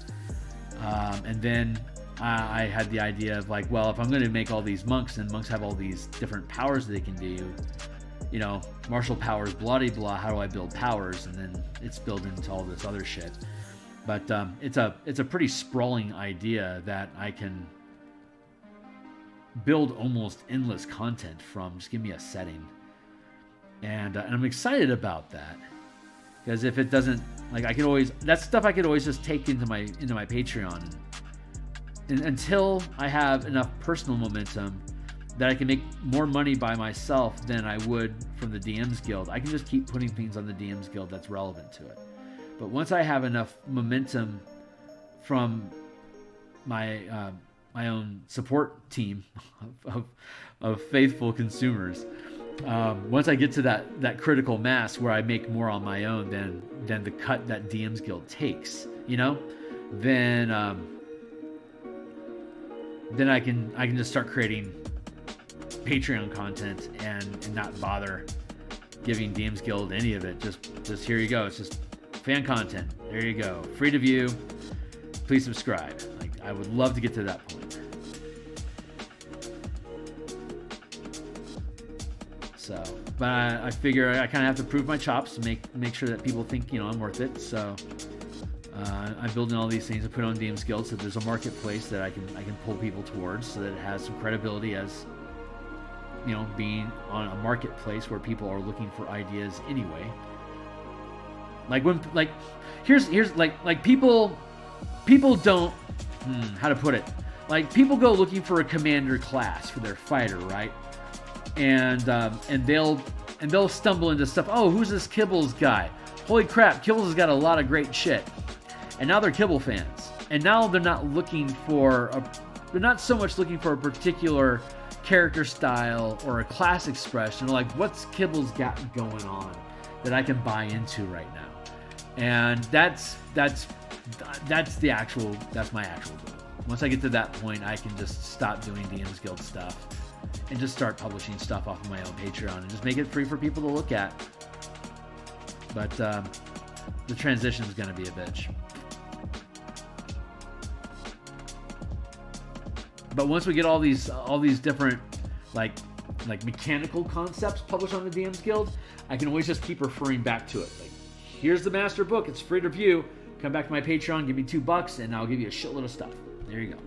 and then I had the idea of like, well, if I'm going to make all these monks, and monks have all these different powers they can do, you know, martial powers, blah de blah. How do I build powers? And then it's built into all this other shit. But it's a pretty sprawling idea that I can build almost endless content from. Just give me a setting, and I'm excited about that, because if it doesn't, like, I could always, that's stuff I could always just take into my Patreon, and until I have enough personal momentum that I can make more money by myself than I would from the DMs Guild, I can just keep putting things on the DMs Guild that's relevant to it. But once I have enough momentum from my my own support team of faithful consumers, once I get to that critical mass where I make more on my own than the cut that DMs Guild takes, you know, then I can just start creating Patreon content and not bother giving DMs Guild any of it. Just here you go. It's just fan content. There you go. Free to view. Please subscribe. Like, I would love to get to that point. So, but I figure I kind of have to prove my chops to make sure that people think, you know, I'm worth it. So I'm building all these things to put on DMs Guild, so there's a marketplace that I can pull people towards, so that it has some credibility as, you know, being on a marketplace where people are looking for ideas anyway. Like when, like, here's like people don't, how to put it, like, people go looking for a commander class for their fighter, right? And they'll stumble into stuff. Oh, who's this Kibbles guy? Holy crap, Kibbles has got a lot of great shit. And now they're Kibble fans. And now they're not so much looking for a particular character style or a class expression. They're like, what's Kibbles got going on that I can buy into right now? And that's my actual goal. Once I get to that point, I can just stop doing DMs Guild stuff and just start publishing stuff off of my own Patreon and just make it free for people to look at. But the transition is going to be a bitch. But once we get all these different like mechanical concepts published on the DMs Guild, I can always just keep referring back to it. Like, here's the master book. It's free to view. Come back to my Patreon, give me $2, and I'll give you a shitload of stuff. There you go.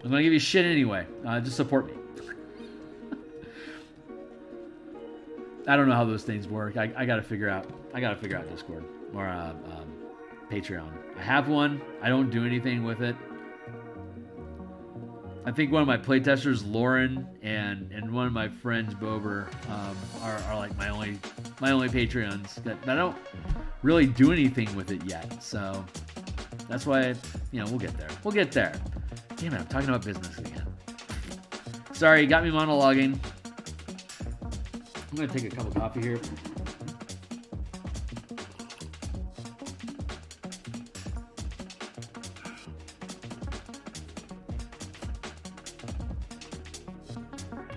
I'm gonna give you shit anyway. Just support me. I don't know how those things work. I gotta figure out Discord or Patreon. I have one. I don't do anything with it. I think one of my playtesters, Lauren, and one of my friends, Bober, are like my only Patreons that I don't really do anything with it yet. So that's why, you know, we'll get there. We'll get there. Damn it, I'm talking about business again. Sorry, got me monologuing. I'm gonna take a cup of coffee here.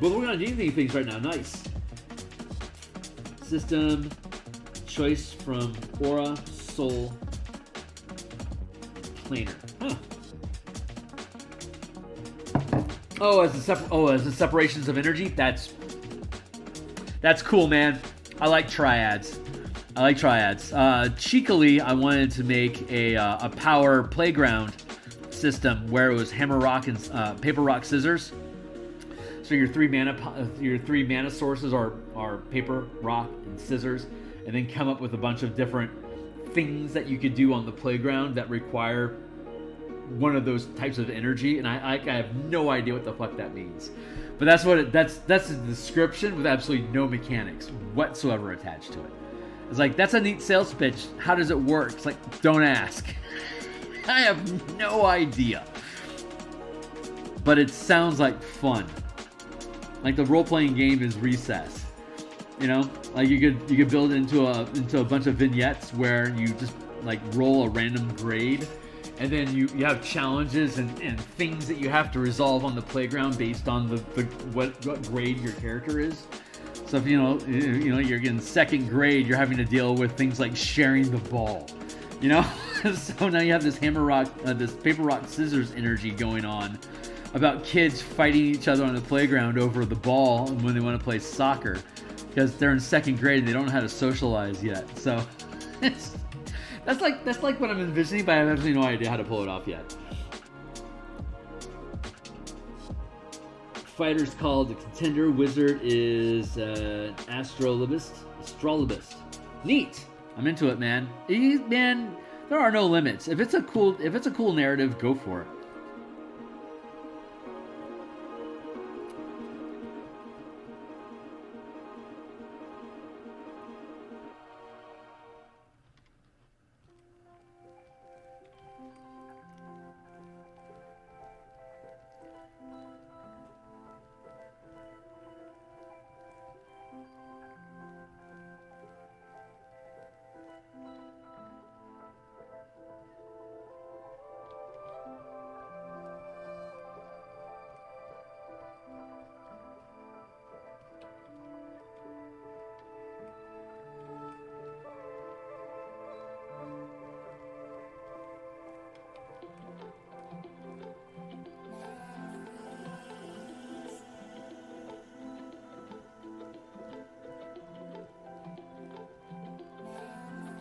Well, we're gonna do these things right now. Nice. System choice from Aura Soul Planer. Huh. As the separations of energy. That's cool, man. I like triads. Cheekily, I wanted to make a power playground system where it was hammer, rock, and paper, rock, scissors. So your three mana sources are paper, rock, and scissors, and then come up with a bunch of different things that you could do on the playground that require one of those types of energy. And I have no idea what the fuck that means, But that's what that's the description with absolutely no mechanics whatsoever attached to it. It's like, that's a neat sales pitch. How does it work? It's like, don't ask. I have no idea. But it sounds like fun. Like the role-playing game is Recess. You know, like you could build it into a bunch of vignettes where you just like roll a random grade, and then you have challenges and things that you have to resolve on the playground based on what grade your character is. So if you're in second grade, you're having to deal with things like sharing the ball. You know, so now you have this this paper rock scissors energy going on about kids fighting each other on the playground over the ball when they want to play soccer. Because they're in second grade and they don't know how to socialize yet. So that's like what I'm envisioning, but I have absolutely no idea how to pull it off yet. Fighter's called the Contender. Wizard is Astrolabist. Neat. I'm into it, man. Man, there are no limits. If it's a cool narrative, go for it.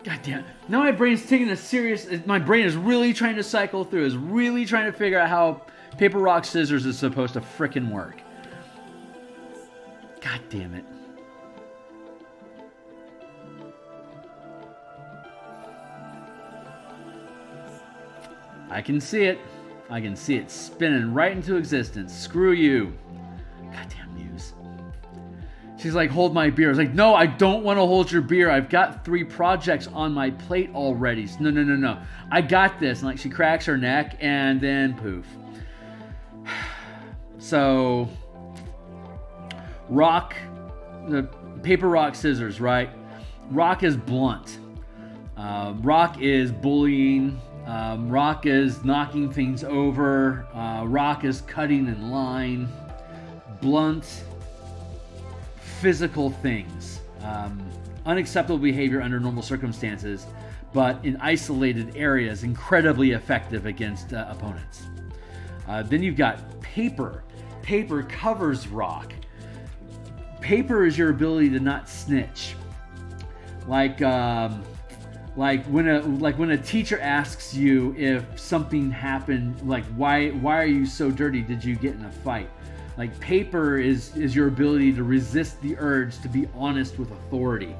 God damn. Now my brain's taking my brain is really trying to cycle through, is really trying to figure out how paper, rock, scissors is supposed to frickin' work. God damn it. I can see it. I can see it spinning right into existence. Screw you. Goddamn Muse. She's like, hold my beer. I was like, no, I don't want to hold your beer. I've got 3 projects on my plate already. No. I got this. And like, she cracks her neck and then poof. So, rock, the paper, rock, scissors, right? Rock is blunt. Rock is bullying. Rock is knocking things over. Rock is cutting in line. Blunt, physical things. Unacceptable behavior under normal circumstances, but in isolated areas, incredibly effective against opponents. Then you've got paper. Paper covers rock. Paper is your ability to not snitch. Like when a teacher asks you if something happened, like why are you so dirty? Did you get in a fight? Like, paper is your ability to resist the urge to be honest with authority.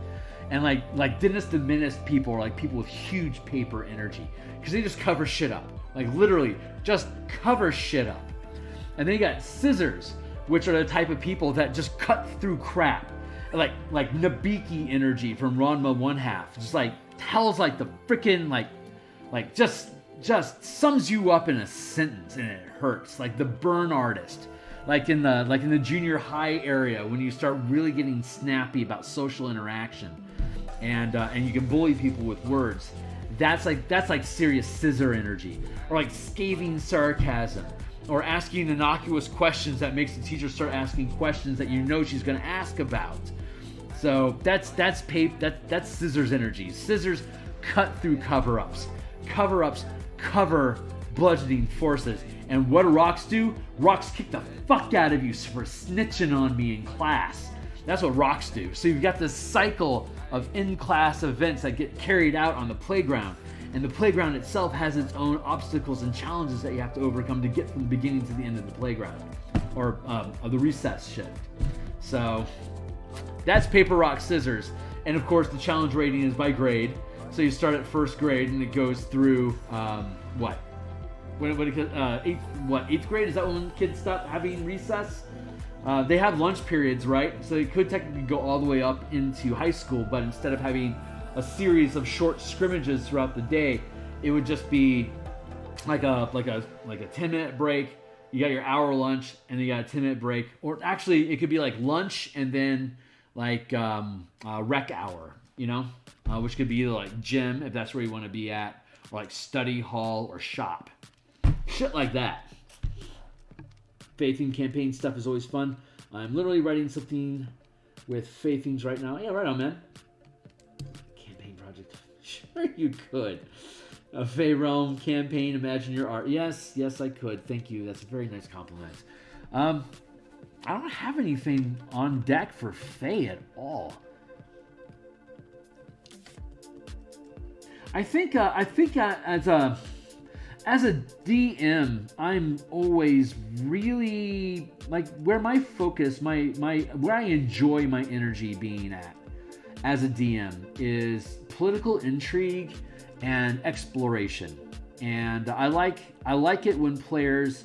And like Dennis the Menace people are like people with huge paper energy, because they just cover shit up. Like, literally just cover shit up. And then you got scissors, which are the type of people that just cut through crap. Like Nabiki energy from Ranma 1/2. Just like tells like the freaking like just sums you up in a sentence, and it hurts. Like the burn artist. Like in the junior high area, when you start really getting snappy about social interaction, and you can bully people with words. That's like serious scissor energy, or like scathing sarcasm, or asking innocuous questions that makes the teacher start asking questions that you know she's going to ask about. So that's scissors energy. Scissors cut through cover-ups. Cover-ups cover bludgeoning forces. And what do rocks do? Rocks kick the fuck out of you for snitching on me in class. That's what rocks do. So you've got this cycle of in-class events that get carried out on the playground. And the playground itself has its own obstacles and challenges that you have to overcome to get from the beginning to the end of the playground. Or of the recess shift. So that's paper, rock, scissors. And of course the challenge rating is by grade. So you start at first grade and it goes through, eighth grade? Is that when kids stop having recess? They have lunch periods, right? So they could technically go all the way up into high school, but instead of having a series of short scrimmages throughout the day, it would just be like a 10-minute break. You got your hour lunch, and then you got a 10-minute break. Or actually, it could be like lunch and then like rec hour, which could be either like gym, if that's where you want to be at, or like study hall or shop. Shit like that. Faithing campaign stuff is always fun. I'm literally writing something with Faithings right now. Yeah, right on, man. Campaign project. Sure you could. A Fey Realm campaign, imagine your art. Yes, I could. Thank you. That's a very nice compliment. I don't have anything on deck for Fey at all. I think as a DM, I'm always really like where my focus, where I enjoy my energy being at as a DM is political intrigue and exploration. And I like it when players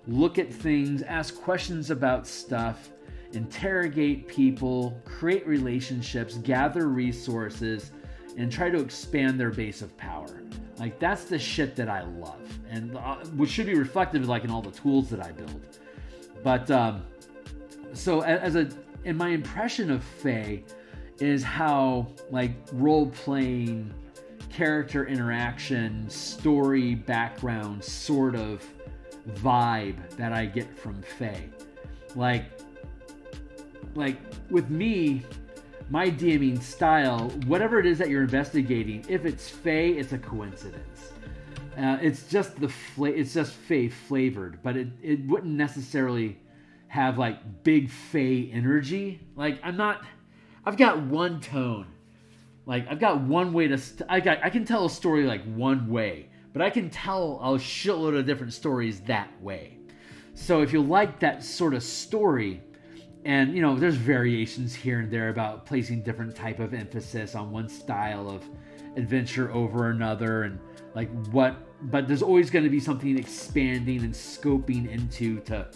look at things, ask questions about stuff, interrogate people, create relationships, gather resources, and try to expand their base of power. Like, that's the shit that I love, and which should be reflected like in all the tools that I build. But so in my impression of Fae is how like role-playing, character interaction, story background sort of vibe that I get from Fae. Like with me, my DMing style, whatever it is that you're investigating, if it's Fae, it's a coincidence. It's just it's just Fae flavored, but it wouldn't necessarily have like big Fae energy. Like I've got one tone. Like I've got one way to, I can tell a story like one way, but I can tell a shitload of different stories that way. So if you like that sort of story, and there's variations here and there about placing different type of emphasis on one style of adventure over another, and but there's always going to be something expanding and scoping into to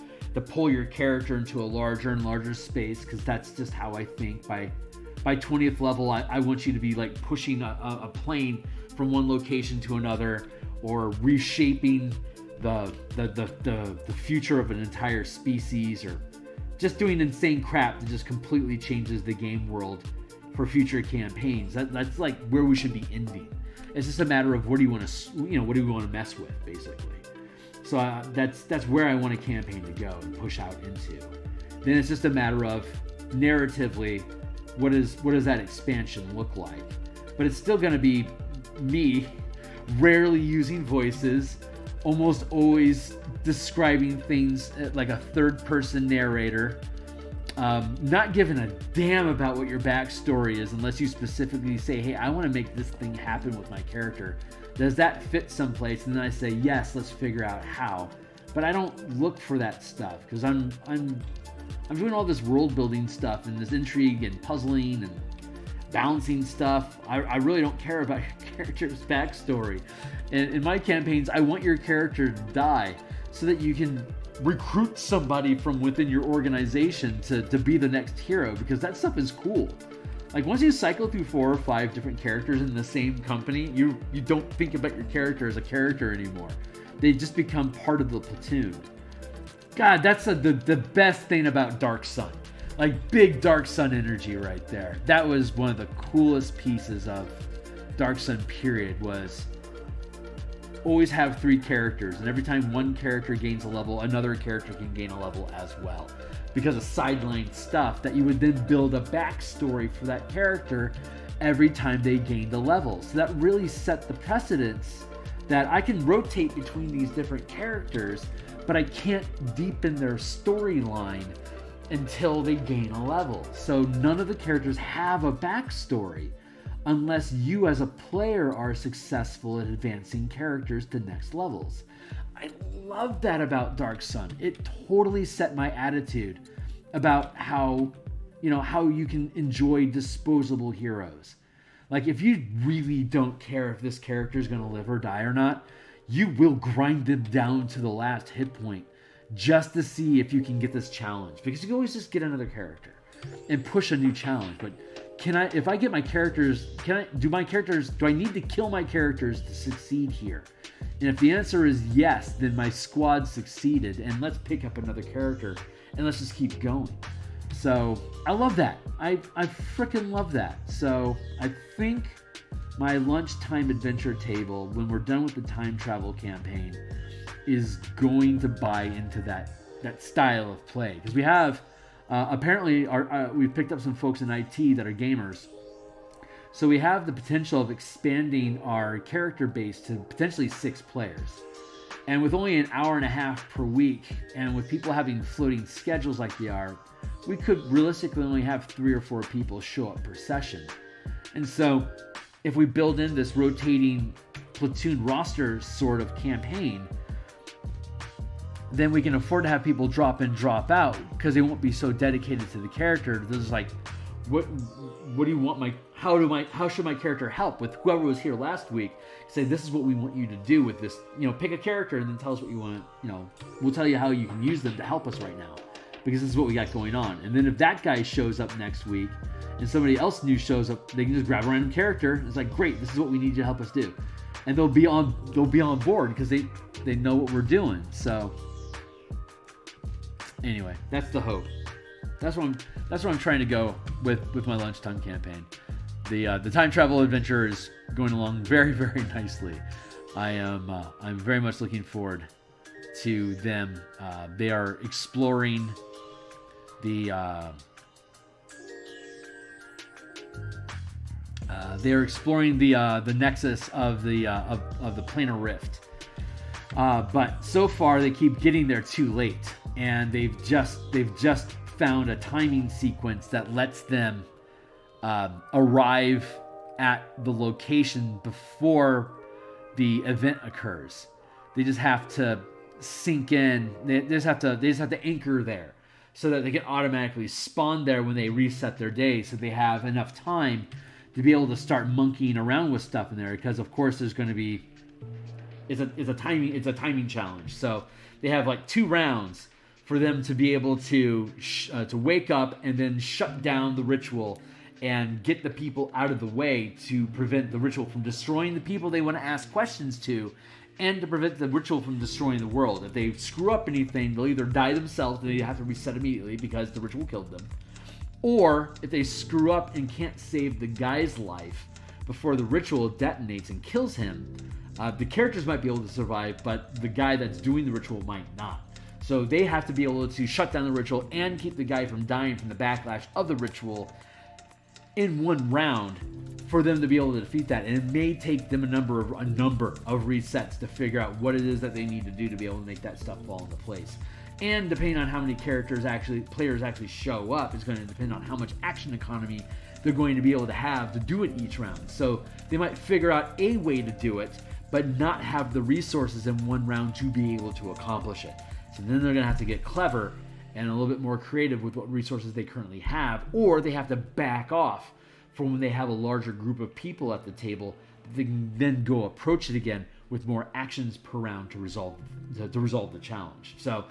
pull your character into a larger and larger space, because that's just how I think. By 20th level, I want you to be like pushing a plane from one location to another, or reshaping the future of an entire species, or just doing insane crap that just completely changes the game world for future campaigns. That's like where we should be ending. It's just a matter of what do you want to mess with, basically. So that's where I want a campaign to go and push out into. Then it's just a matter of narratively, what does that expansion look like? But it's still going to be me rarely using voices, almost always describing things like a third-person narrator, not giving a damn about what your backstory is unless you specifically say, hey, I want to make this thing happen with my character. Does that fit someplace? And then I say, yes, let's figure out how. But I don't look for that stuff, because I'm doing all this world-building stuff and this intrigue and puzzling and balancing stuff. I really don't care about your character's backstory. And in my campaigns, I want your character to die so that you can recruit somebody from within your organization to be the next hero, because that stuff is cool. Like, once you cycle through 4 or 5 different characters in the same company, you don't think about your character as a character anymore. They just become part of the platoon. God, that's the best thing about Dark Sun. Like, big Dark Sun energy right there. That was one of the coolest pieces of Dark Sun period, was always have 3 characters, and every time one character gains a level, another character can gain a level as well, because of sideline stuff that you would then build a backstory for that character every time they gained a level. So that really set the precedence that I can rotate between these different characters, but I can't deepen their storyline until they gain a level. So none of the characters have a backstory unless you as a player are successful at advancing characters to next levels. I love that about Dark Sun. It totally set my attitude about how you can enjoy disposable heroes. Like, if you really don't care if this character is going to live or die or not, you will grind them down to the last hit point just to see if you can get this challenge, because you can always just get another character and push a new challenge. But if I get my characters, do I need to kill my characters to succeed here? And if the answer is yes, then my squad succeeded, and let's pick up another character and let's just keep going. So I love that. I freaking love that. So I think my lunchtime adventure table, when we're done with the time travel campaign, is going to buy into that style of play, because we have apparently we've picked up some folks in IT that are gamers. So we have the potential of expanding our character base to potentially 6 players. And with only an hour and a half per week, and with people having floating schedules like they are, we could realistically only have 3 or 4 people show up per session. And so if we build in this rotating platoon roster sort of campaign, then we can afford to have people drop in, drop out, because they won't be so dedicated to the character. They're just like, what do you want how should my character help with whoever was here last week? Say, this is what we want you to do with this, pick a character and then tell us what you want, we'll tell you how you can use them to help us right now, because this is what we got going on. And then if that guy shows up next week and somebody else new shows up, they can just grab a random character. It's like, great, this is what we need you to help us do. And they'll be on board because they know what we're doing. So anyway, that's the hope. That's where I'm trying to go with my lunchtime campaign. The time travel adventure is going along very, very nicely. I'm very much looking forward to them. They are exploring the nexus of the planar rift. But so far they keep getting there too late, and they've just found a timing sequence that lets them arrive at the location before the event occurs. They just have to sink in. They just have to anchor there, so that they can automatically spawn there when they reset their day, so they have enough time to be able to start monkeying around with stuff in there. Because of course there's going to be it's a timing challenge. So they have like 2 rounds for them to be able to wake up and then shut down the ritual and get the people out of the way to prevent the ritual from destroying the people they want to ask questions to, and to prevent the ritual from destroying the world. If they screw up anything, they'll either die themselves and they have to reset immediately because the ritual killed them, or if they screw up and can't save the guy's life before the ritual detonates and kills him, the characters might be able to survive, but the guy that's doing the ritual might not. So they have to be able to shut down the ritual and keep the guy from dying from the backlash of the ritual in 1 round for them to be able to defeat that. And it may take them a number of resets to figure out what it is that they need to do to be able to make that stuff fall into place. And depending on how many players actually show up, is going to depend on how much action economy they're going to be able to have to do it each round. So they might figure out a way to do it, but not have the resources in 1 round to be able to accomplish it. So then they're going to have to get clever and a little bit more creative with what resources they currently have, or they have to back off from when they have a larger group of people at the table. They can then go approach it again with more actions per round to resolve the challenge. So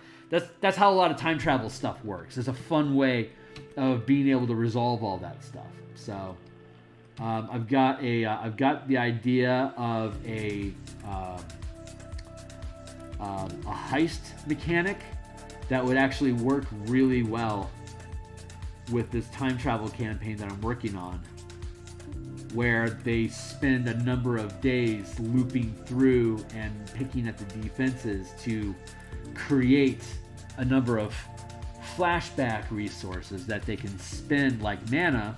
that's how a lot of time travel stuff works. It's a fun way of being able to resolve all that stuff. So I've got the idea of a heist mechanic that would actually work really well with this time travel campaign that I'm working on, where they spend a number of days looping through and picking at the defenses to create a number of flashback resources that they can spend like mana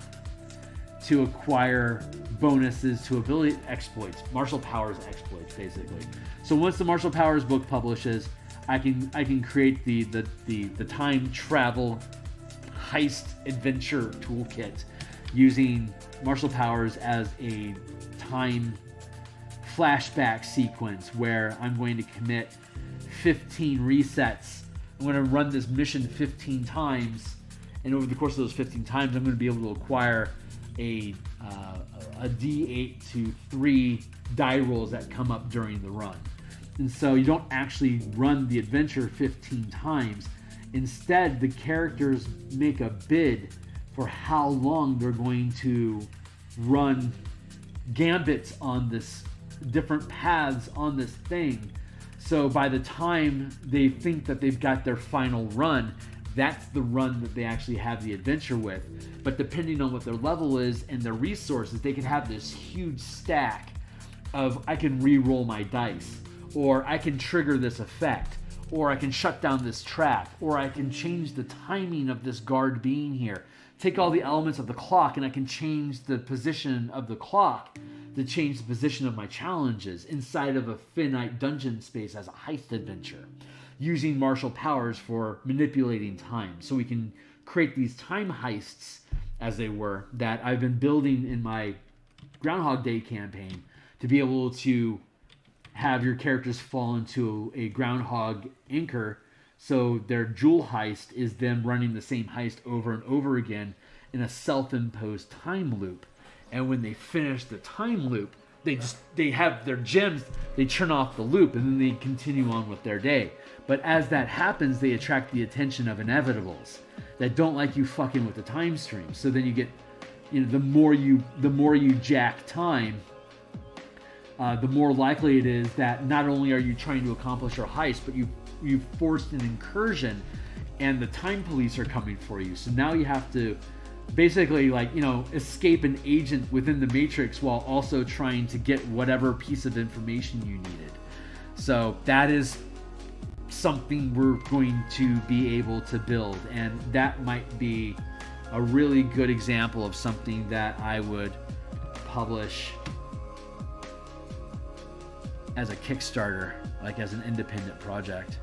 to acquire bonuses to ability exploits, martial powers exploits, basically. So once the martial powers book publishes, I can create the time travel heist adventure toolkit using martial powers as a time flashback sequence where I'm going to commit 15 resets. I'm going to run this mission 15 times, and over the course of those 15 times, I'm going to be able to acquire a D8 to 3 die rolls that come up during the run. And so you don't actually run the adventure 15 times. Instead, the characters make a bid for how long they're going to run gambits on this, different paths on this thing. So by the time they think that they've got their final run, that's the run that they actually have the adventure with. But depending on what their level is and their resources, they can have this huge stack of, I can re-roll my dice, or I can trigger this effect, or I can shut down this trap, or I can change the timing of this guard being here. Take all the elements of the clock and I can change the position of the clock to change the position of my challenges inside of a finite dungeon space as a heist adventure, using martial powers for manipulating time. So we can create these time heists, as they were, that I've been building in my Groundhog Day campaign to be able to have your characters fall into a groundhog anchor, so their jewel heist is them running the same heist over and over again in a self-imposed time loop. And when they finish the time loop, they have their gems, they turn off the loop, and then they continue on with their day. But as that happens, they attract the attention of inevitables that don't like you fucking with the time stream. So then you get, the more you jack time, the more likely it is that not only are you trying to accomplish your heist, but you've forced an incursion, and the time police are coming for you. So now you have to basically, escape an agent within the Matrix while also trying to get whatever piece of information you needed. So that is something we're going to be able to build, and that might be a really good example of something that I would publish as a Kickstarter, like as an independent project.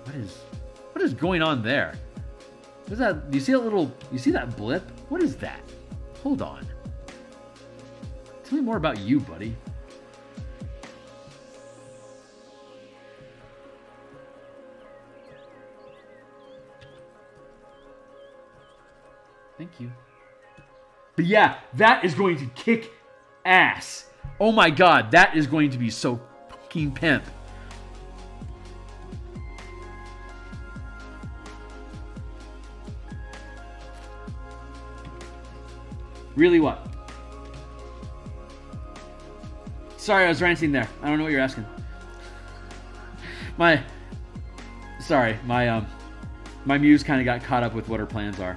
What is going on there? What is that? You see that blip? What is that? Hold on. Tell me more about you, buddy. Thank you. But yeah, that is going to kick ass. Oh my god, that is going to be so fucking pimp. Really what? Sorry, I was ranting there. I don't know what you're asking. My muse kind of got caught up with what her plans are.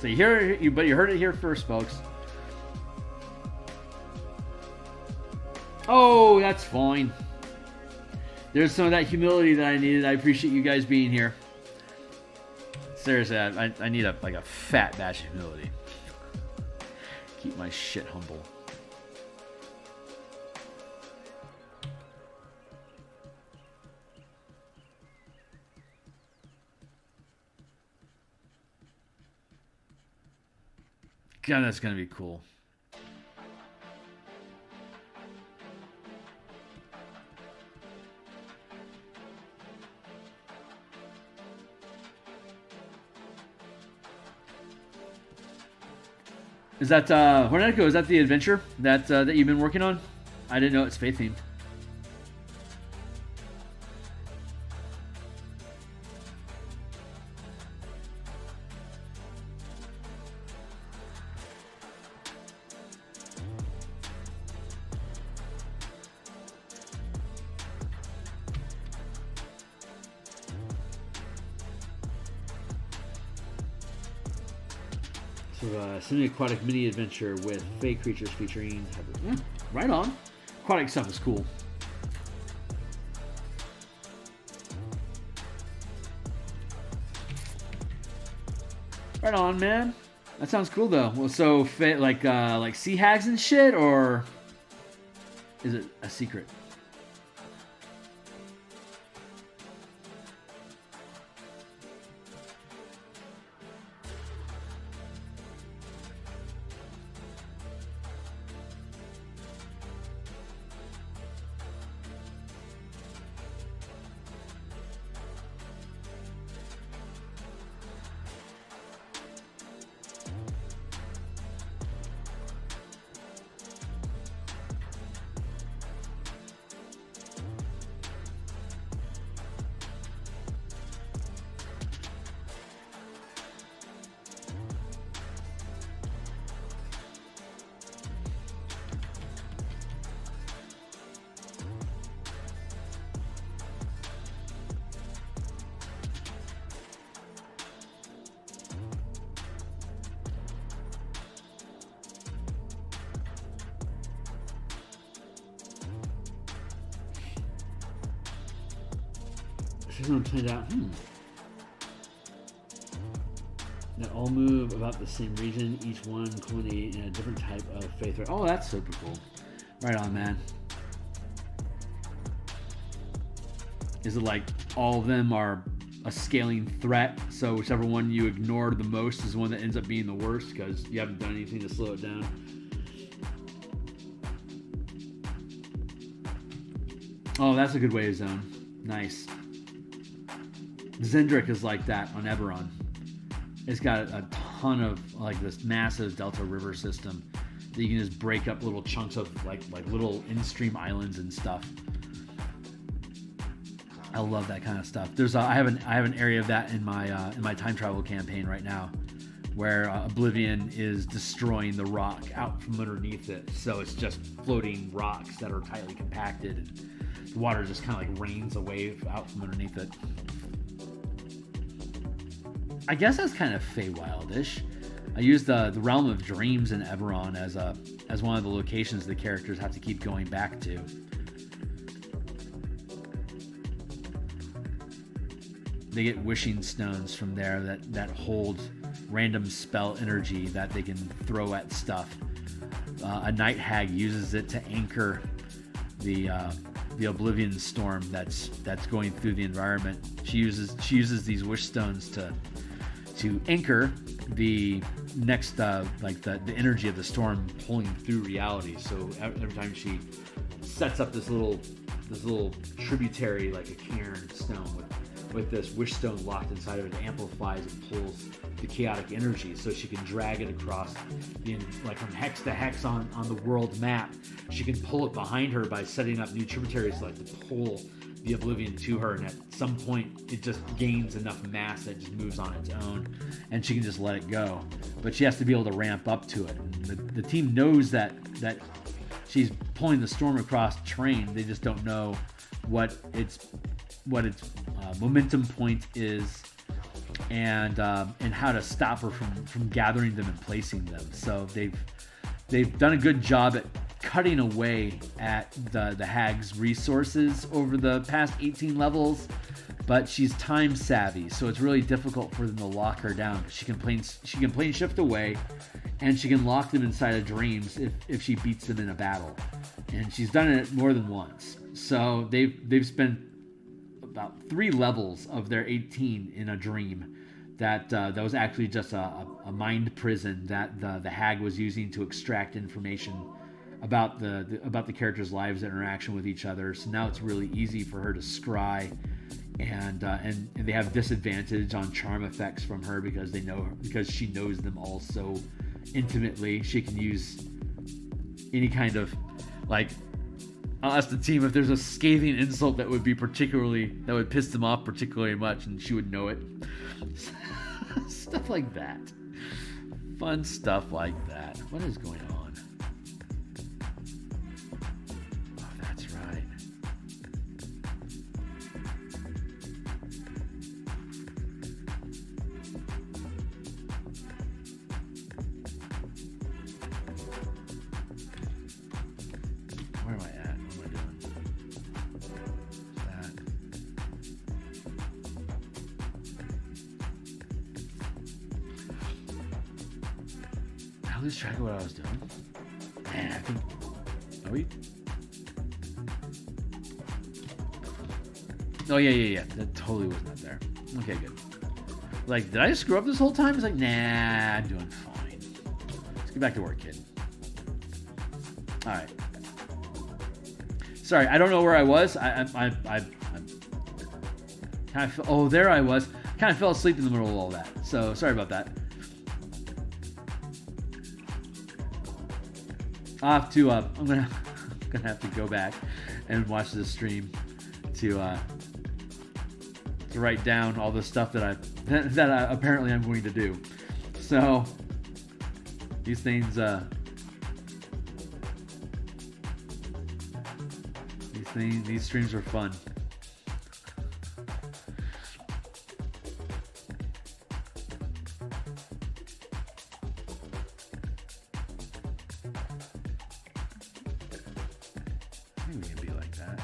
So you heard it here first, folks. Oh, that's fine. There's some of that humility that I needed. I appreciate you guys being here. Seriously, I need a fat batch of humility. Keep my shit humble. God, that's gonna be cool. Is that Hornetico? Is that the adventure that you've been working on? I didn't know it's faith themed. Semi-aquatic mini adventure with fake creatures featuring... Yeah, right on. Aquatic stuff is cool. Right on, man. That sounds cool, though. Well, so, like sea hags and shit, or is it a secret? Someone pointed out, that all move about the same region, each one culminate in a different type of faith. Oh, that's super cool. Right on, man. Is it like all of them are a scaling threat, so whichever one you ignore the most is the one that ends up being the worst because you haven't done anything to slow it down? Oh, that's a good way to zone. Nice. Zendrick is like that on Eberron. It's got a ton of like this massive Delta River system that you can just break up little chunks of like little in-stream islands and stuff. I love that kind of stuff. I have an area of that in my time travel campaign right now, where Oblivion is destroying the rock out from underneath it. So it's just floating rocks that are tightly compacted, and the water just kind of like rains away out from underneath it. I guess that's kind of Feywildish. I used the Realm of Dreams in Eberron as one of the locations the characters have to keep going back to. They get wishing stones from there that hold random spell energy that they can throw at stuff. A night hag uses it to anchor the Oblivion storm that's going through the environment. She uses these wish stones to anchor the next the energy of the storm pulling through reality. So every time she sets up this little tributary like a cairn stone with this wish stone locked inside of it, amplifies and pulls the chaotic energy, so she can drag it across like from hex to hex on the world map. She can pull it behind her by setting up new tributaries like to pull the Oblivion to her, and at some point it just gains enough mass that it just moves on its own, and she can just let it go. But she has to be able to ramp up to it. And the team knows that she's pulling the storm across terrain. They just don't know what its momentum point is, and how to stop her from gathering them and placing them. So they've done a good job at cutting away at the hag's resources over the past 18 levels, but she's time savvy, so it's really difficult for them to lock her down. She can plane shift away, and she can lock them inside of dreams if she beats them in a battle, and she's done it more than once. So they've spent about 3 levels of their 18 in a dream that was actually just a mind prison that the hag was using to extract information about the characters' lives and interaction with each other. So now it's really easy for her to scry, and they have disadvantage on charm effects from her because she knows them all so intimately. She can use any kind of like, I'll ask the team if there's a scathing insult that would piss them off particularly much, and she would know it. Stuff like that. Fun stuff like that. What is going on? Oh, that's right. Where am I at? What am I doing? That. I lose track of what I was doing. Man, I think. Are we? Oh yeah. That totally was not there. Okay, good. Like, did I just screw up this whole time? It's like, nah, I'm doing fine. Let's get back to work, kid. All right. Sorry, I don't know where I was. I kind of. Oh, there I was. Kind of fell asleep in the middle of all that. So sorry about that. I'll have to. I'm gonna have to go back and watch the stream to write down all the stuff that I apparently I'm going to do. So these things. These streams are fun. Maybe we can be like that.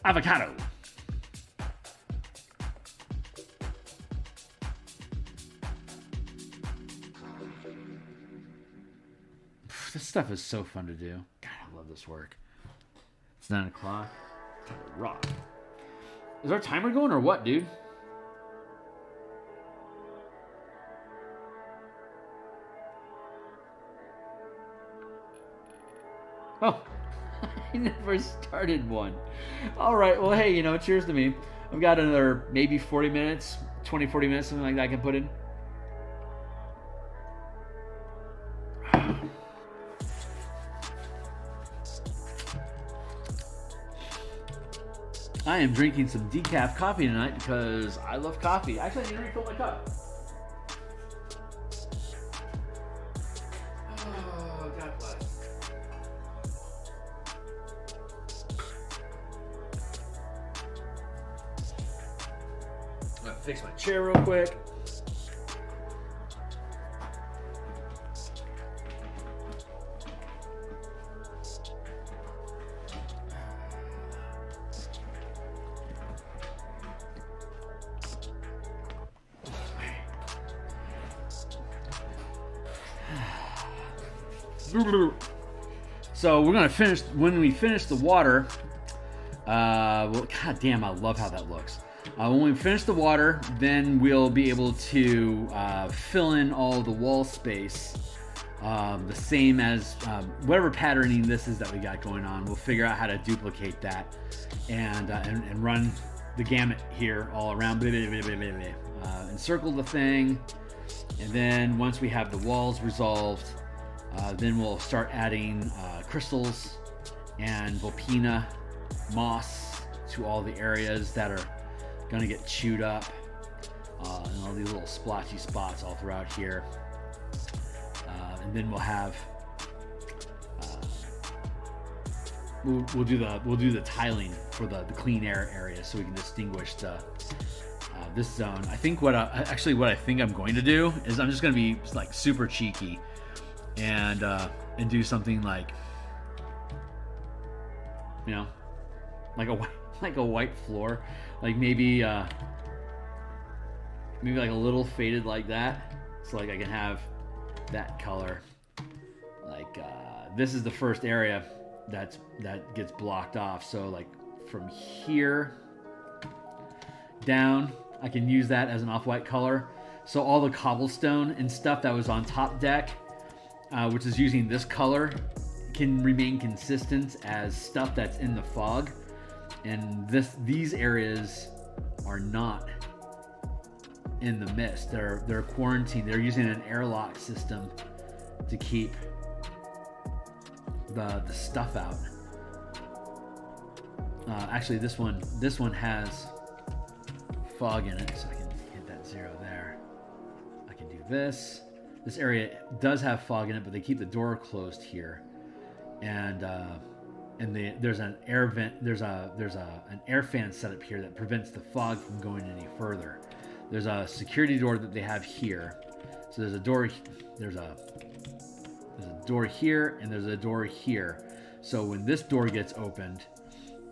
Avocado. This stuff is so fun to do. God, I love this work. It's 9 o'clock. Time to rock. Is our timer going or what, dude? Oh, I never started one. All right, well, hey, you know, cheers to me. I've got another maybe 40 minutes, 20, 40 minutes, something like that I can put in. I am drinking some decaf coffee tonight because I love coffee. Actually, I need to refill my cup. Oh, God bless. I'm gonna fix my chair real quick. So we're gonna finish when we finish the water. Well, god damn, I love how that looks. When we finish the water, then we'll be able to fill in all the wall space, the same as whatever patterning this is that we got going on. We'll figure out how to duplicate that and run the gamut here all around. Encircle the thing, and then once we have the walls resolved. Then we'll start adding crystals and Vulpina moss to all the areas that are going to get chewed up, and all these little splotchy spots all throughout here. And then we'll have we'll do the tiling for the clean air area, so we can distinguish this zone. I think what I think I'm going to do is I'm just going to be like super cheeky. And do something like, you know, like a white floor, like maybe like a little faded like that, so like I can have that color. Like this is the first area that gets blocked off, so like from here down I can use that as an off-white color, so all the cobblestone and stuff that was on top deck, which is using this color, can remain consistent as stuff that's in the fog. And these areas are not in the mist. They're quarantined. They're using an airlock system to keep the stuff out. Actually, this one has fog in it, so I can hit that 0 there. I can do this. This area does have fog in it, but they keep the door closed here, and there's an air vent. There's an air fan set up here that prevents the fog from going any further. There's a security door that they have here. So there's a door. There's a door here, and there's a door here. So when this door gets opened,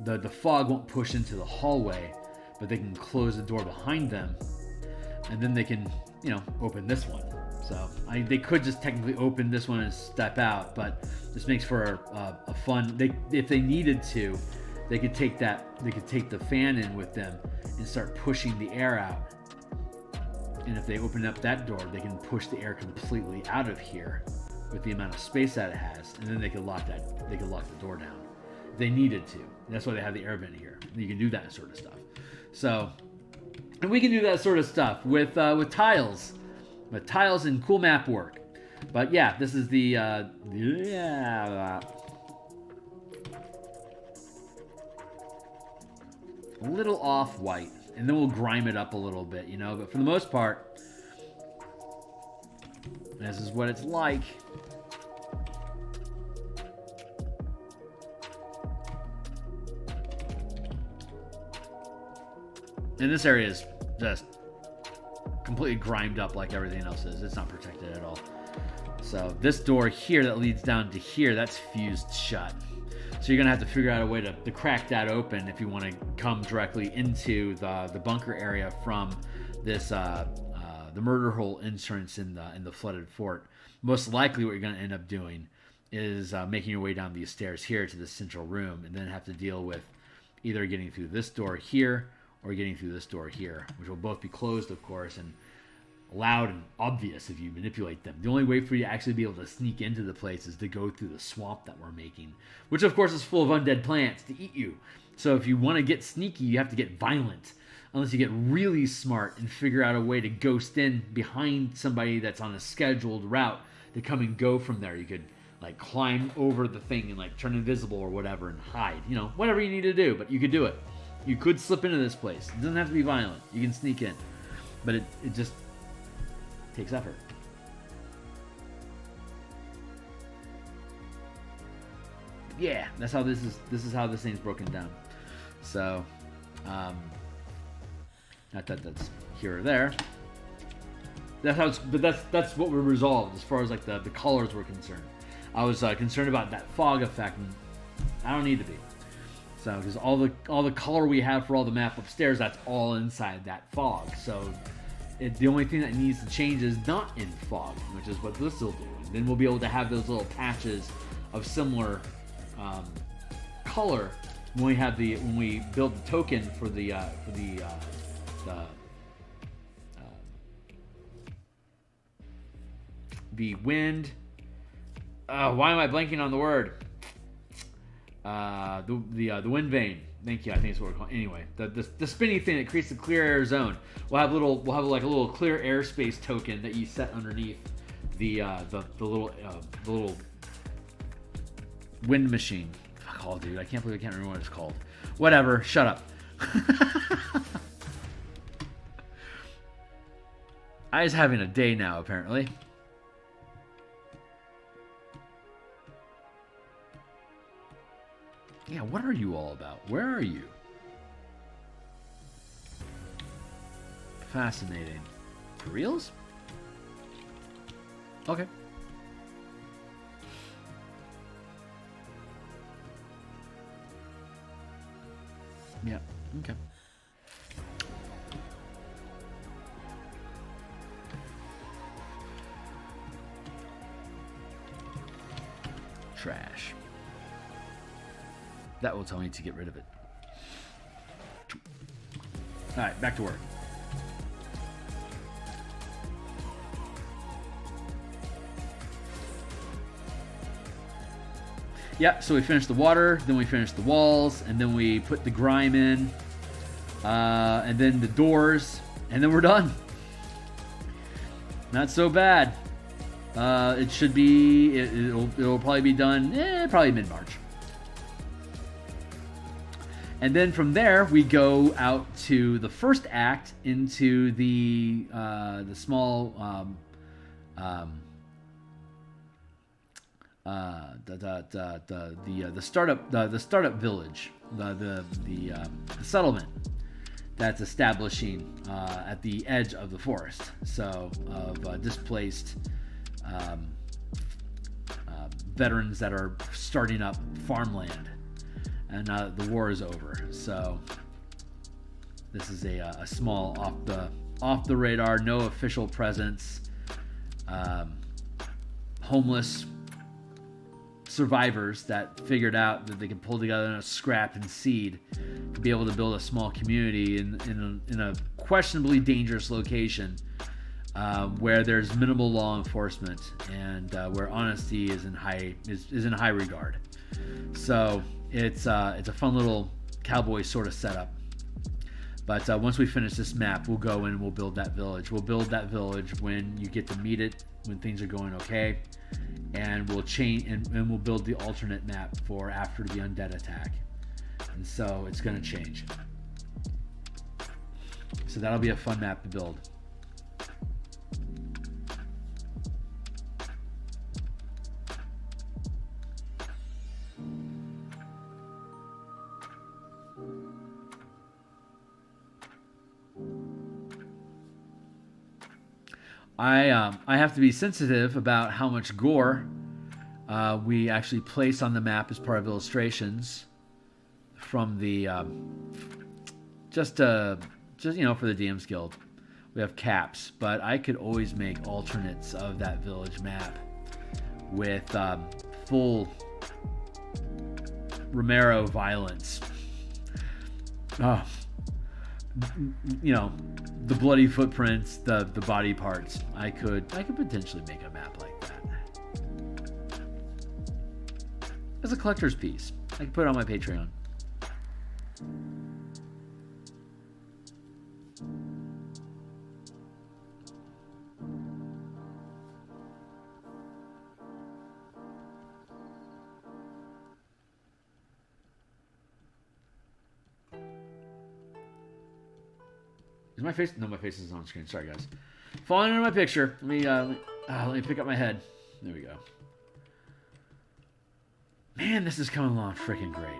the fog won't push into the hallway, but they can close the door behind them, and then they can, you know, open this one. So they could just technically open this one and step out, but this makes for a fun. If they needed to, they could take the fan in with them and start pushing the air out. And if they open up that door, they can push the air completely out of here with the amount of space that it has, and then they could lock the door down if they needed to. That's why they have the air vent here. You can do that sort of stuff. So, and we can do that sort of stuff with tiles. With tiles and cool map work. But yeah, this is the a little off white, and then we'll grime it up a little bit, you know, but for the most part, this is what it's like. And this area is just completely grimed up like everything else is. It's not protected at all. So this door here that leads down to here, that's fused shut. So you're gonna have to figure out a way to crack that open if you want to come directly into the bunker area from this the murder hole entrance in the flooded fort. Most likely, what you're gonna end up doing is making your way down these stairs here to the central room, and then have to deal with either getting through this door here or getting through this door here, which will both be closed, of course, and loud and obvious if you manipulate them. The only way for you to actually be able to sneak into the place is to go through the swamp that we're making, which of course is full of undead plants to eat you. So if you want to get sneaky, you have to get violent, unless you get really smart and figure out a way to ghost in behind somebody that's on a scheduled route to come and go from there. You could like climb over the thing and like turn invisible or whatever and hide, you know, whatever you need to do, but you could do it. You could slip into this place. It doesn't have to be violent. You can sneak in, but it just takes effort. Yeah, that's how this is how this thing's broken down. So, not that that's here or there. That's how it's, but that's what we resolved as far as like the colors were concerned. I was concerned about that fog effect, and I don't need to be. So, because all the color we have for all the map upstairs, that's all inside that fog. So, the only thing that needs to change is not in fog, which is what this will do. And then we'll be able to have those little patches of similar color when we build the token for the wind. Why am I blanking on the word? The wind vein. Thank you. I think it's what we're calling. Anyway, the spinny thing that creates the clear air zone. We'll have like a little clear airspace token that you set underneath the little wind machine. Fuck all, dude. I can't believe I can't remember what it's called. Whatever. Shut up. I was having a day now, apparently. Yeah, what are you all about? Where are you? Fascinating. For reals? Okay. Yeah, okay. Trash. That will tell me to get rid of it. Alright, back to work. Yeah, so we finished the water, then we finished the walls, and then we put the grime in, and then the doors, and then we're done. Not so bad. It should be, it'll probably be done, probably mid-March. And then from there, we go out to the first act into the small the startup village, the settlement that's establishing at the edge of the forest. So of displaced veterans that are starting up farmland. And the war is over, so this is a small off the radar, no official presence, homeless survivors that figured out that they can pull together enough scrap and seed to be able to build a small community in a questionably dangerous location where there's minimal law enforcement and where honesty is in high regard. So. It's a fun little cowboy sort of setup. But once we finish this map, we'll go in and we'll build that village. We'll build that village when you get to meet it, when things are going okay. And we'll change and we'll build the alternate map for after the undead attack. And so it's going to change. So that'll be a fun map to build. I have to be sensitive about how much gore we actually place on the map as part of illustrations from the just for the DMs Guild. We have caps, but I could always make alternates of that village map with full Romero violence. Oh, the bloody footprints, the body parts. I could potentially make a map like that as a collector's piece. I could put it on my Patreon. Is my face? No, my face is on screen. Sorry, guys. Falling into my picture. Let me pick up my head. There we go. Man, this is coming along freaking great.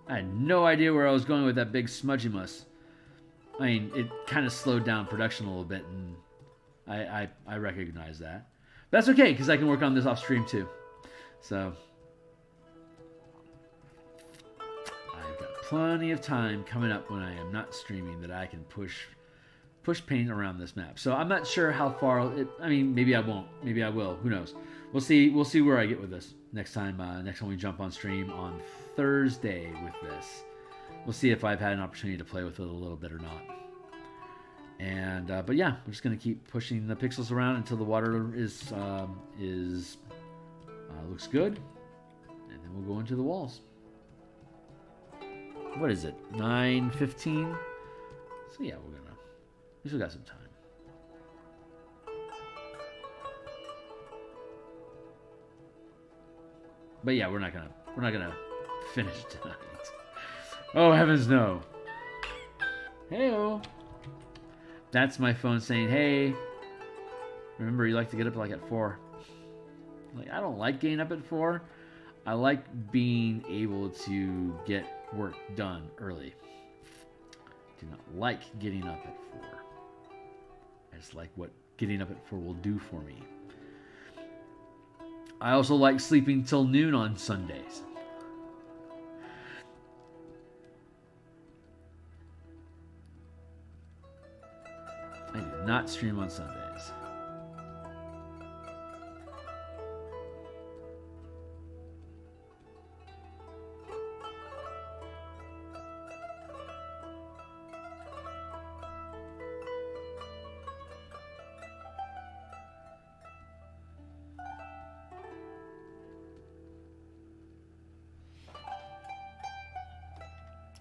I had no idea where I was going with that big smudgy muss. I mean, it kind of slowed down production a little bit, and I recognize that. But that's okay, because I can work on this off stream too. So I've got plenty of time coming up when I am not streaming that I can push paint around this map. So I'm not sure how far maybe I won't. Maybe I will. Who knows? We'll see where I get with this next time we jump on stream on Thursday with this. We'll see if I've had an opportunity to play with it a little bit or not. And but yeah, we're just gonna keep pushing the pixels around until the water is looks good, and then we'll go into the walls. What is it? 9:15. So yeah, we still got some time. But yeah, we're not gonna finish tonight. Oh heavens no! Heyo. That's my phone saying, "Hey, remember you like to get up like at 4." Like, I don't like getting up at 4. I like being able to get work done early. I do not like getting up at 4. I just like what getting up at 4 will do for me. I also like sleeping till noon on Sundays. I do not stream on Sundays.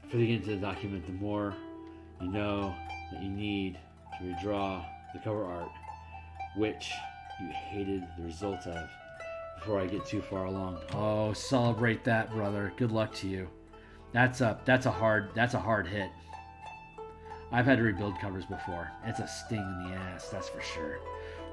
Fitting into the document, the more you know that you need to redraw the cover art, which you hated the result of before I get too far along. Oh, celebrate that, brother. Good luck to you. That's a hard hit. I've had to rebuild covers before. It's a sting in the ass, that's for sure.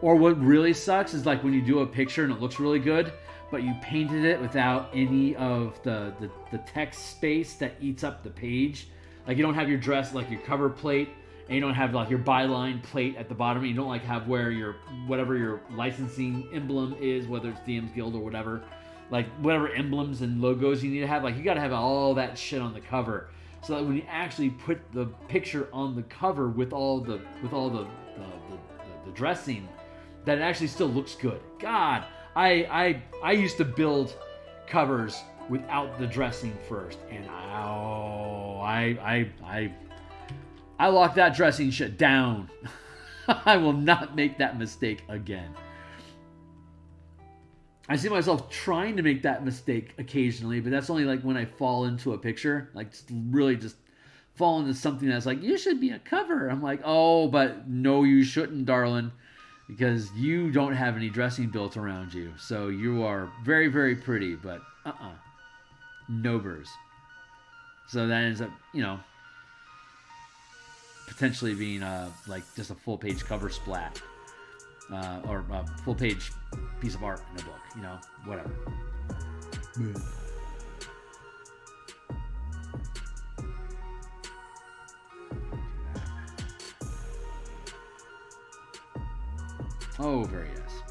Or what really sucks is like when you do a picture and it looks really good, but you painted it without any of the text space that eats up the page. Like you don't have your dress, like your cover plate, and you don't have like your byline plate at the bottom. And you don't like have where whatever your licensing emblem is, whether it's DMsGuild or whatever, like whatever emblems and logos you need to have. Like you got to have all that shit on the cover, so that when you actually put the picture on the cover with all the dressing, that it actually still looks good. God, I used to build covers without the dressing first, and I locked that dressing shit down. I will not make that mistake again. I see myself trying to make that mistake occasionally, but that's only like when I fall into a picture, like really just fall into something that's like, you should be a cover. I'm like, oh, but no, you shouldn't, darling, because you don't have any dressing built around you. So you are very, very pretty, but nobers. So that ends up, potentially being like just a full page cover splat, or a full page piece of art in a book, whatever. Oh, very yes.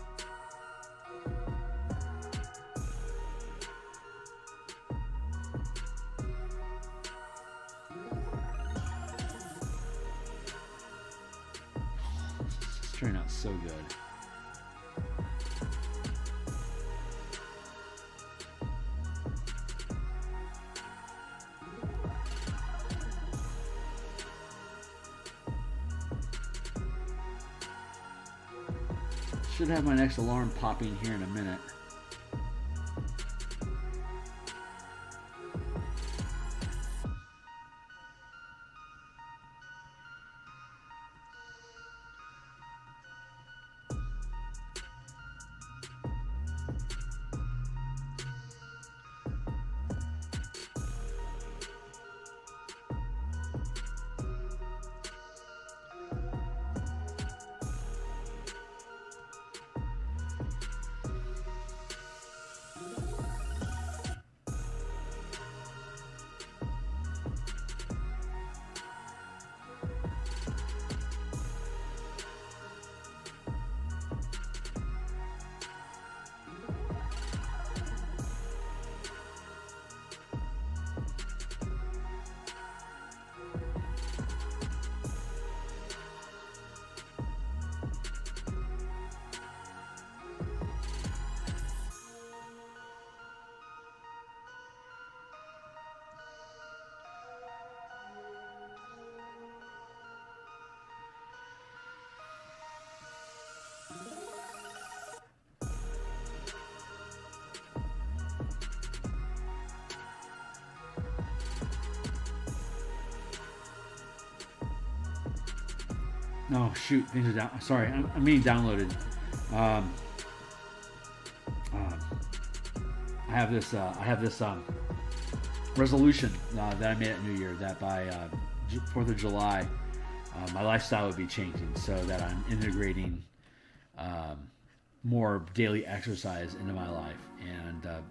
turning out so good. Should have my next alarm popping here in a minute. Oh shoot, things are down. Sorry, I'm being downloaded. I have this resolution that I made at New Year that by 4th of July, my lifestyle would be changing so that I'm integrating more daily exercise into my life, and a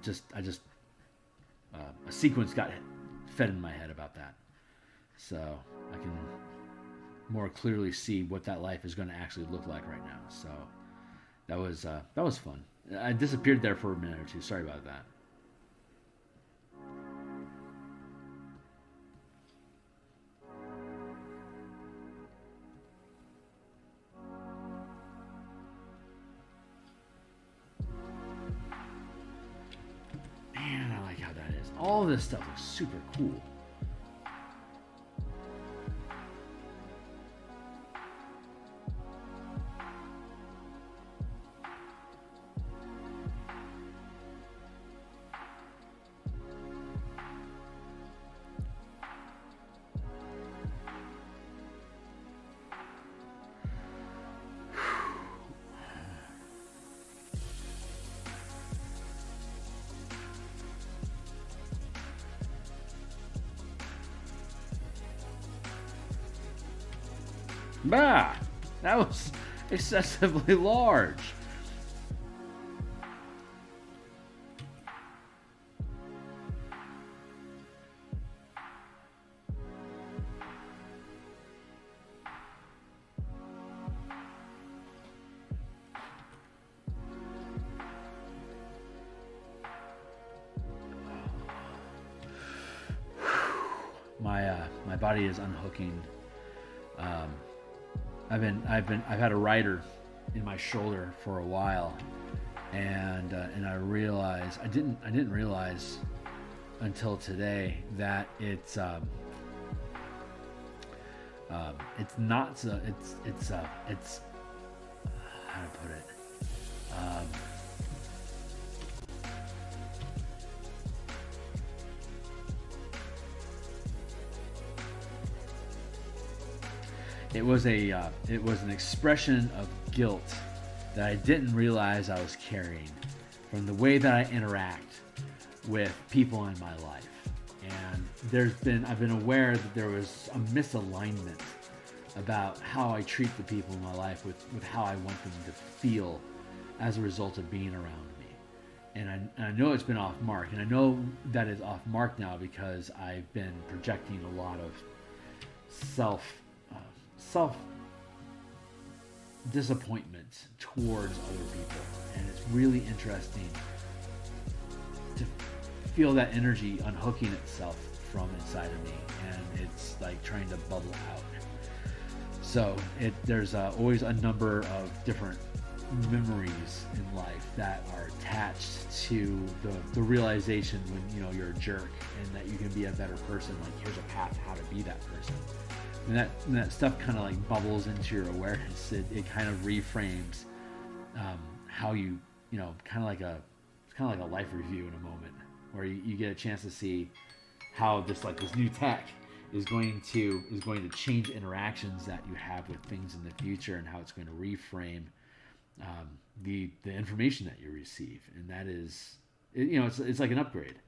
sequence got fed in my head about that, so I can more clearly see what that life is going to actually look like right now. So that was fun. I disappeared there for a minute or two. Sorry about that. Man, I like how that is. All this stuff is super cool. Bah! That was excessively large. My body is unhooking. I've had a rider in my shoulder for a while, and I realized I didn't realize until today that it's not it's how to put it. It was an expression of guilt that I didn't realize I was carrying from the way that I interact with people in my life. And I've been aware that there was a misalignment about how I treat the people in my life with how I want them to feel as a result of being around me. And I know it's been off mark, and I know that it's off mark now because I've been projecting a lot of self disappointment towards other people, and it's really interesting to feel that energy unhooking itself from inside of me, and it's like trying to bubble out. So there's always a number of different memories in life that are attached to the realization when you're a jerk and that you can be a better person. Like, here's a path how to be that person. And that stuff kind of like bubbles into your awareness. It kind of reframes how kind of like a life review in a moment, where you get a chance to see how this new tech is going to change interactions that you have with things in the future, and how it's going to reframe the information that you receive. And that is, it's like an upgrade.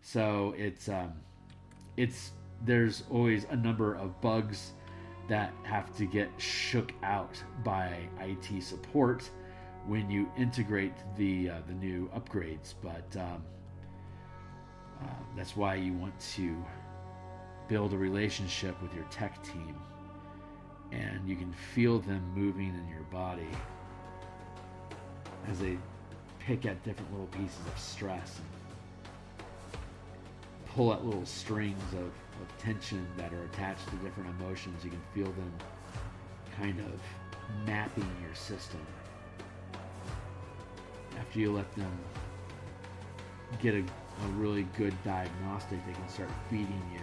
So there's always a number of bugs that have to get shook out by IT support when you integrate the new upgrades. But that's why you want to build a relationship with your tech team, and you can feel them moving in your body as they pick at different little pieces of stress and pull at little strings of tension that are attached to different emotions. You can feel them kind of mapping your system. After you let them get a really good diagnostic, they can start feeding you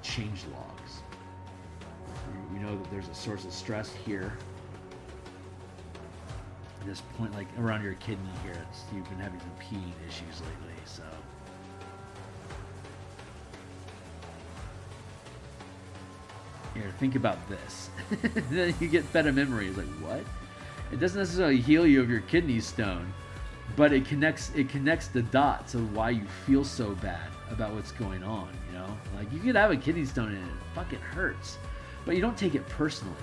change logs. We know that there's a source of stress here. At this point, like around your kidney here, you've been having some peeing issues lately, so. Here, think about this. Then you get fed a memory. It's like, what? It doesn't necessarily heal you of your kidney stone, but it connects the dots of why you feel so bad about what's going on. Like, you could have a kidney stone and it fucking hurts, but you don't take it personally.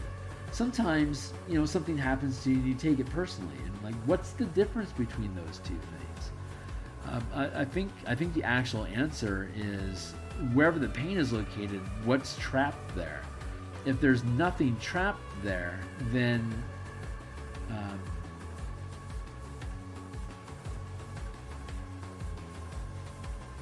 Sometimes something happens to you and you take it personally, and like, what's the difference between those two things? I think the actual answer is wherever the pain is located, what's trapped there. If there's nothing trapped there, then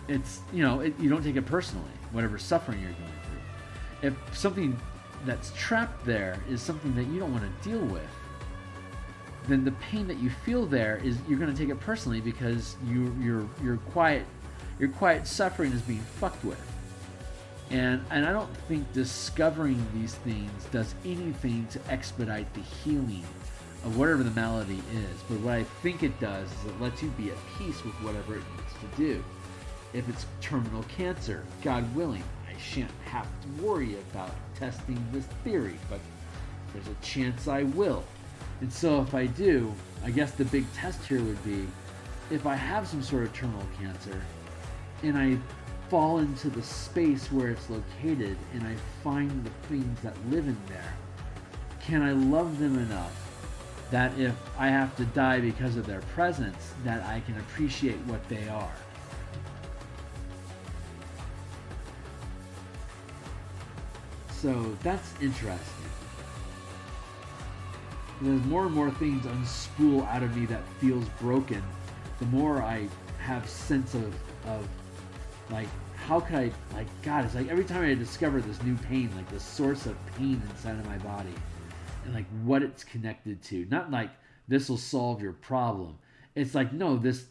it's you don't take it personally, whatever suffering you're going through. If something that's trapped there is something that you don't want to deal with, then the pain that you feel there is, you're going to take it personally, because your quiet suffering is being fucked with. And I don't think discovering these things does anything to expedite the healing of whatever the malady is. But what I think it does is it lets you be at peace with whatever it needs to do. If it's terminal cancer, God willing, I shan't have to worry about testing this theory, but there's a chance I will. And so if I do, I guess the big test here would be, if I have some sort of terminal cancer and I fall into the space where it's located and I find the things that live in there, can I love them enough that if I have to die because of their presence, that I can appreciate what they are? So that's interesting. And as more and more things unspool out of me that feels broken, the more I have sense of like, how could I, like, God, it's like every time I discover this new pain, like the source of pain inside of my body, and like what it's connected to. Not like this will solve your problem. It's like, no, this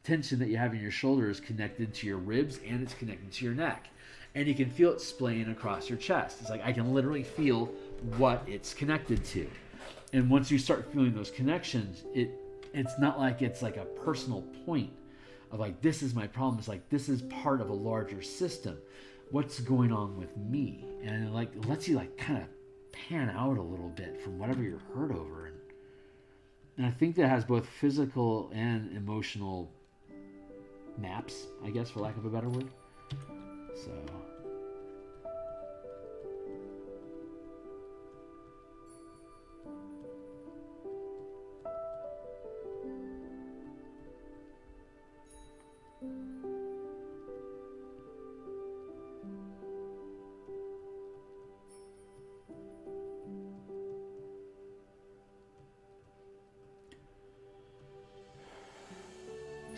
tension that you have in your shoulder is connected to your ribs and it's connected to your neck. And you can feel it splaying across your chest. It's like, I can literally feel what it's connected to. And once you start feeling those connections, it's not like it's like a personal point of like, this is my problem. It's like, this is part of a larger system. What's going on with me? And it like lets you like kind of pan out a little bit from whatever you're hurt over. And I think that has both physical and emotional maps, I guess, for lack of a better word.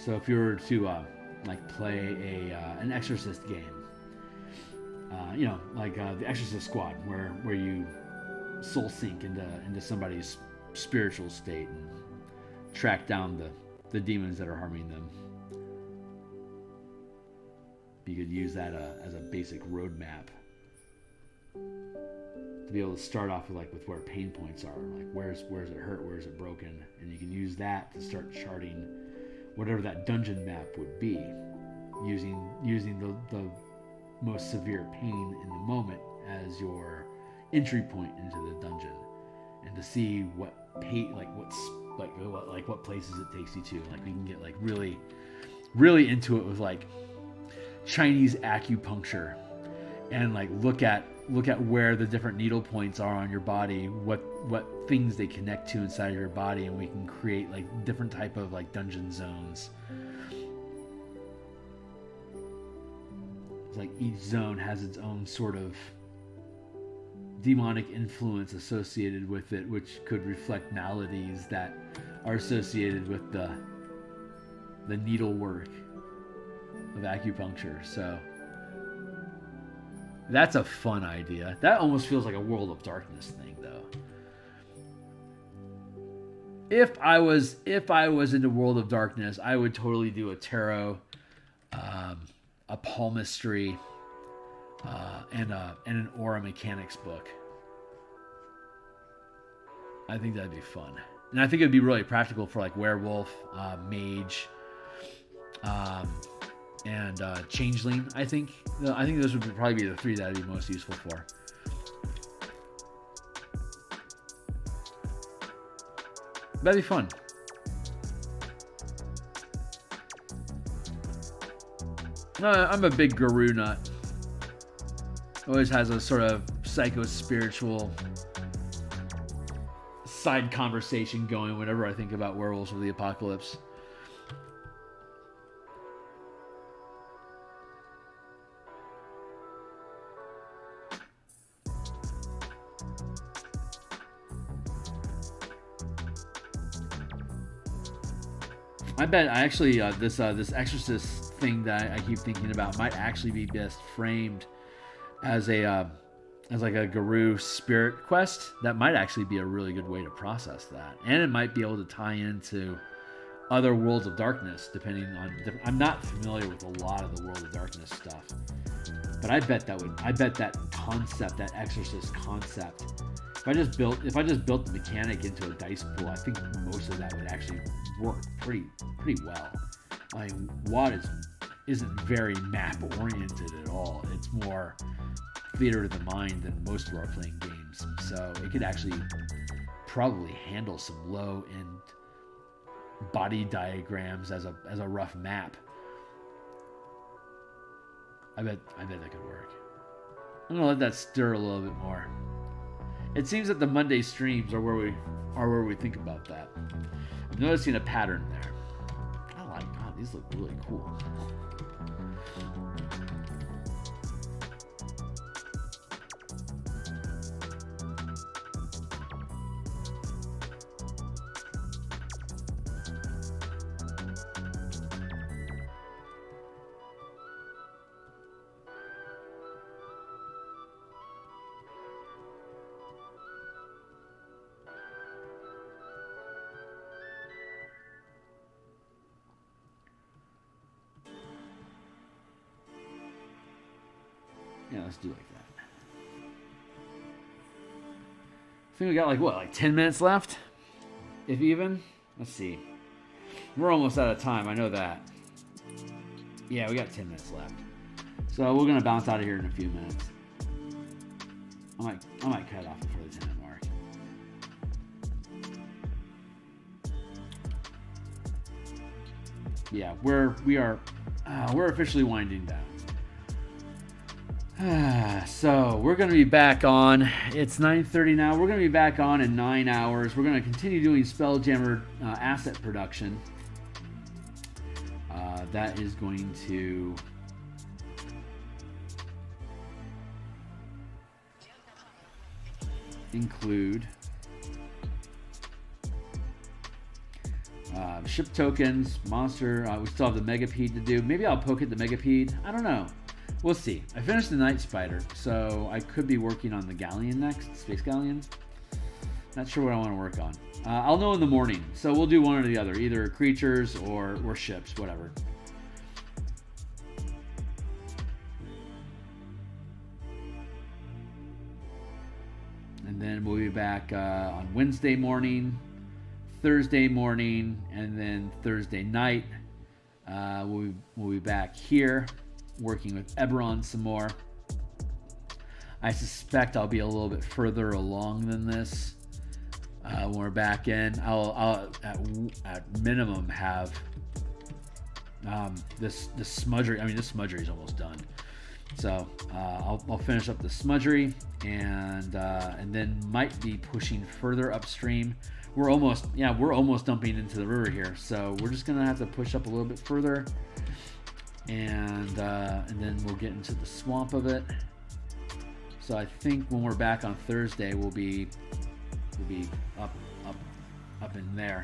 So if you were to like play an Exorcist game, You know, like the Exorcist Squad, where you soul sink into somebody's spiritual state and track down the demons that are harming them. You could use that as a basic roadmap to be able to start off with where pain points are, like where's it hurt, where's it broken, and you can use that to start charting whatever that dungeon map would be, using the most severe pain in the moment as your entry point into the dungeon, and to see what what places it takes you to. Like we can get like really into it with like Chinese acupuncture, and like look at where the different needle points are on your body, what things they connect to inside of your body, and we can create like different type of like dungeon zones. It's like each zone has its own sort of demonic influence associated with it, which could reflect maladies that are associated with the needlework of acupuncture. So that's a fun idea. That almost feels like a World of Darkness thing, though. If I was into World of Darkness, I would totally do a tarot, a palmistry, and an aura mechanics book. I think that'd be fun, and I think it'd be really practical for like werewolf, mage, and changeling. I think those would probably be the three that I'd be most useful for. That'd be fun. I'm a big guru nut. Always has a sort of psycho-spiritual side conversation going whenever I think about Werewolves of the Apocalypse. I bet this Exorcist thing that I keep thinking about might actually be best framed as like a Guru spirit quest. That might actually be a really good way to process that, and it might be able to tie into other Worlds of Darkness depending on. I'm not familiar with a lot of the World of Darkness stuff, but I bet that concept, that Exorcist concept, if I just built the mechanic into a dice pool, I think most of that would actually work pretty well. I mean, WoD isn't very map oriented at all. It's more theater of the mind than most role-playing games, so it could actually probably handle some low-end body diagrams as a rough map. I bet that could work. I'm gonna let that stir a little bit more. It seems that the Monday streams are where we think about that. I'm noticing a pattern there. These look really cool. Yeah, let's do like that. I think we got like 10 minutes left? If even? Let's see. We're almost out of time, I know that. Yeah, we got 10 minutes left. So we're gonna bounce out of here in a few minutes. I might cut off before the 10-minute mark. Yeah, we're officially winding down. So we're going to be back on. It's 9:30 now. We're going to be back on in 9 hours. We're going to continue doing Spelljammer asset production. That is going to include ship tokens, monster. We still have the Megapede to do. Maybe I'll poke at the Megapede. I don't know. We'll see. I finished the Night Spider, so I could be working on the Galleon next, Space Galleon. Not sure what I want to work on. I'll know in the morning, so we'll do one or the other, either creatures or ships, whatever. And then we'll be back on Wednesday morning, Thursday morning, and then Thursday night. We'll be back here working with Eberron some more. I suspect I'll be a little bit further along than this when we're back in. I'll at minimum have this smudgery. I mean, this smudgery is almost done. So I'll finish up the smudgery and then might be pushing further upstream. We're almost dumping into the river here, so we're just gonna have to push up a little bit further, and then we'll get into the swamp of it. So I think when we're back on Thursday, we'll be up in there.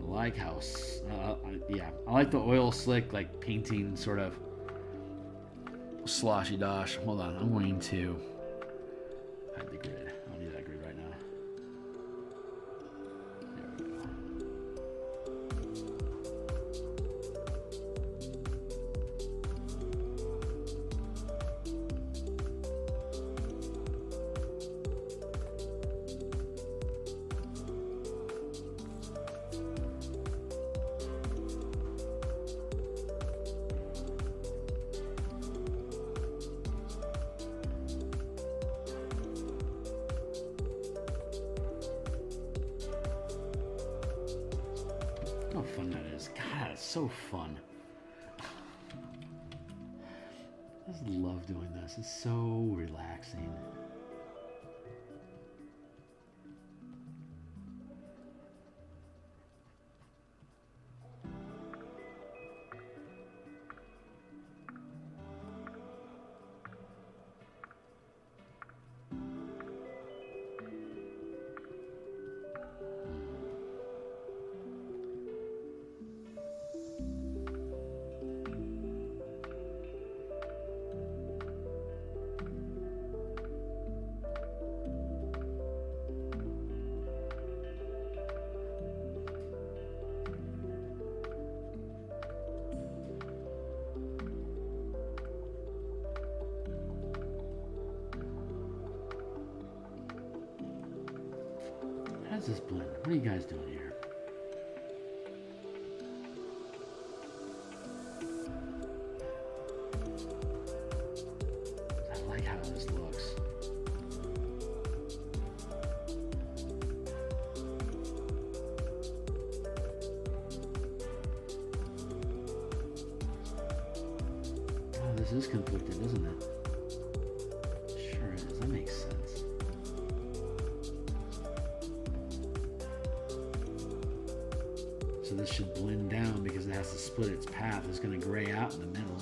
Like house, I like the oil slick, like painting sort of sloshy dosh. Hold on, I'm going to hide the grid. I don't need that grid right now. There we go. How fun that is. God, it's so fun. I just love doing this. It's so relaxing. How's this blend? What are you guys doing here? I like how this looks. Oh, this is conflicted, isn't it? Sure is. That makes sense. So this should blend down because it has to split its path. It's going to gray out in the middle.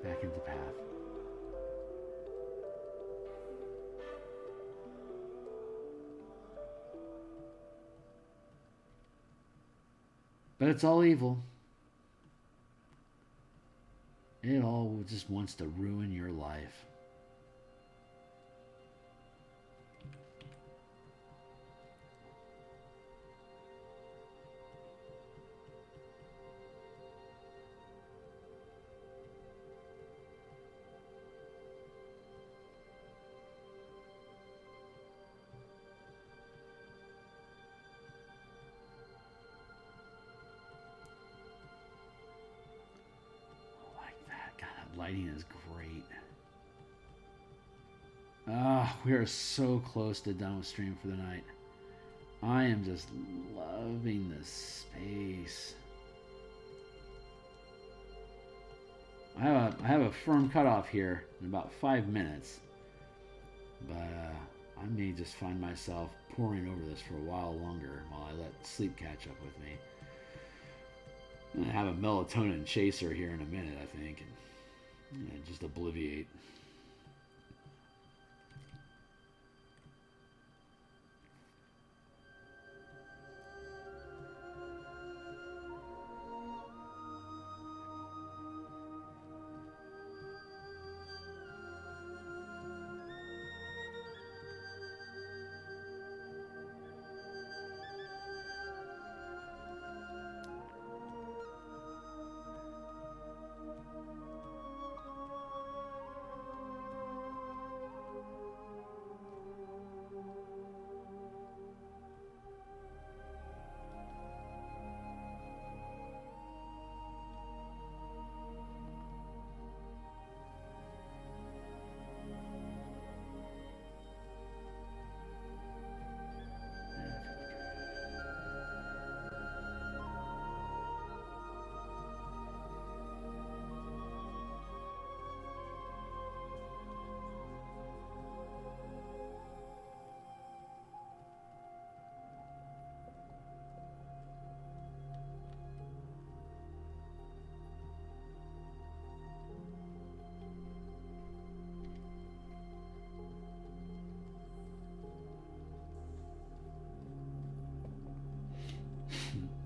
back into path. But it's all evil. It all just wants to ruin your life. Lighting is great. Ah, we are so close to done with stream for the night. I am just loving this space. I have a firm cutoff here in about 5 minutes, but I may just find myself poring over this for a while longer while I let sleep catch up with me. I'm gonna have a melatonin chaser here in a minute, I think. And just obliviate.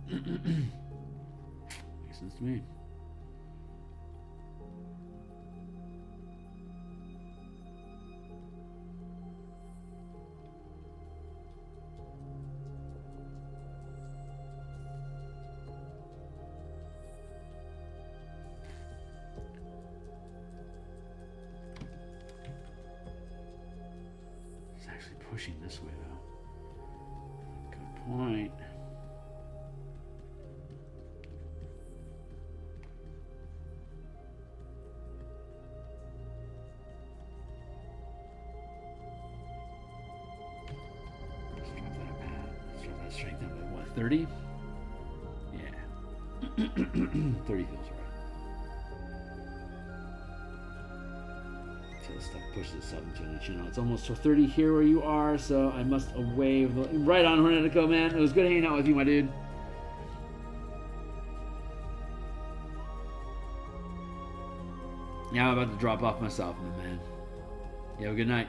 Makes sense to me. It's actually pushing this way, though. Good point. Strength down by what, 30? Yeah. 30 feels right. So this stuff pushes us up into an inch. You know, it's almost 30 here where you are, so I must wave. Right on, Hornetico, man. It was good hanging out with you, my dude. Yeah, I'm about to drop off myself, my man. You have a good night.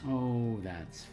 Oh, that's fun.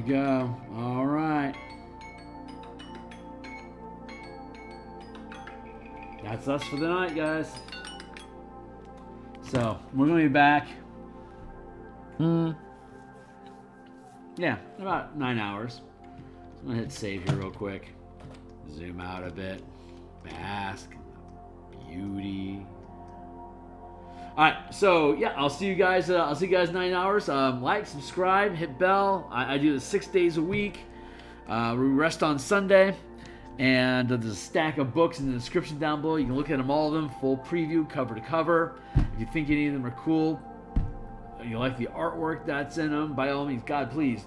go. All right. That's us for the night, guys. So, we're going to be back. Yeah, about 9 hours. So I'm going to hit save here real quick. Zoom out a bit. Bask. Beauty. Alright, so yeah, I'll see you guys 9 hours. Like, subscribe, hit bell. I do this 6 days a week. We rest on Sunday. And there's a stack of books in the description down below. You can look at them, all of them, full preview, cover to cover. If you think any of them are cool, you like the artwork that's in them, by all means, God, please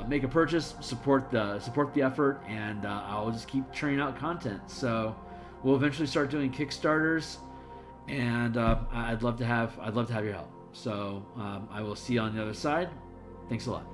make a purchase, support the effort, and I'll just keep churning out content. So we'll eventually start doing Kickstarters, and I'd love to have your help. So I will see you on the other side. Thanks a lot.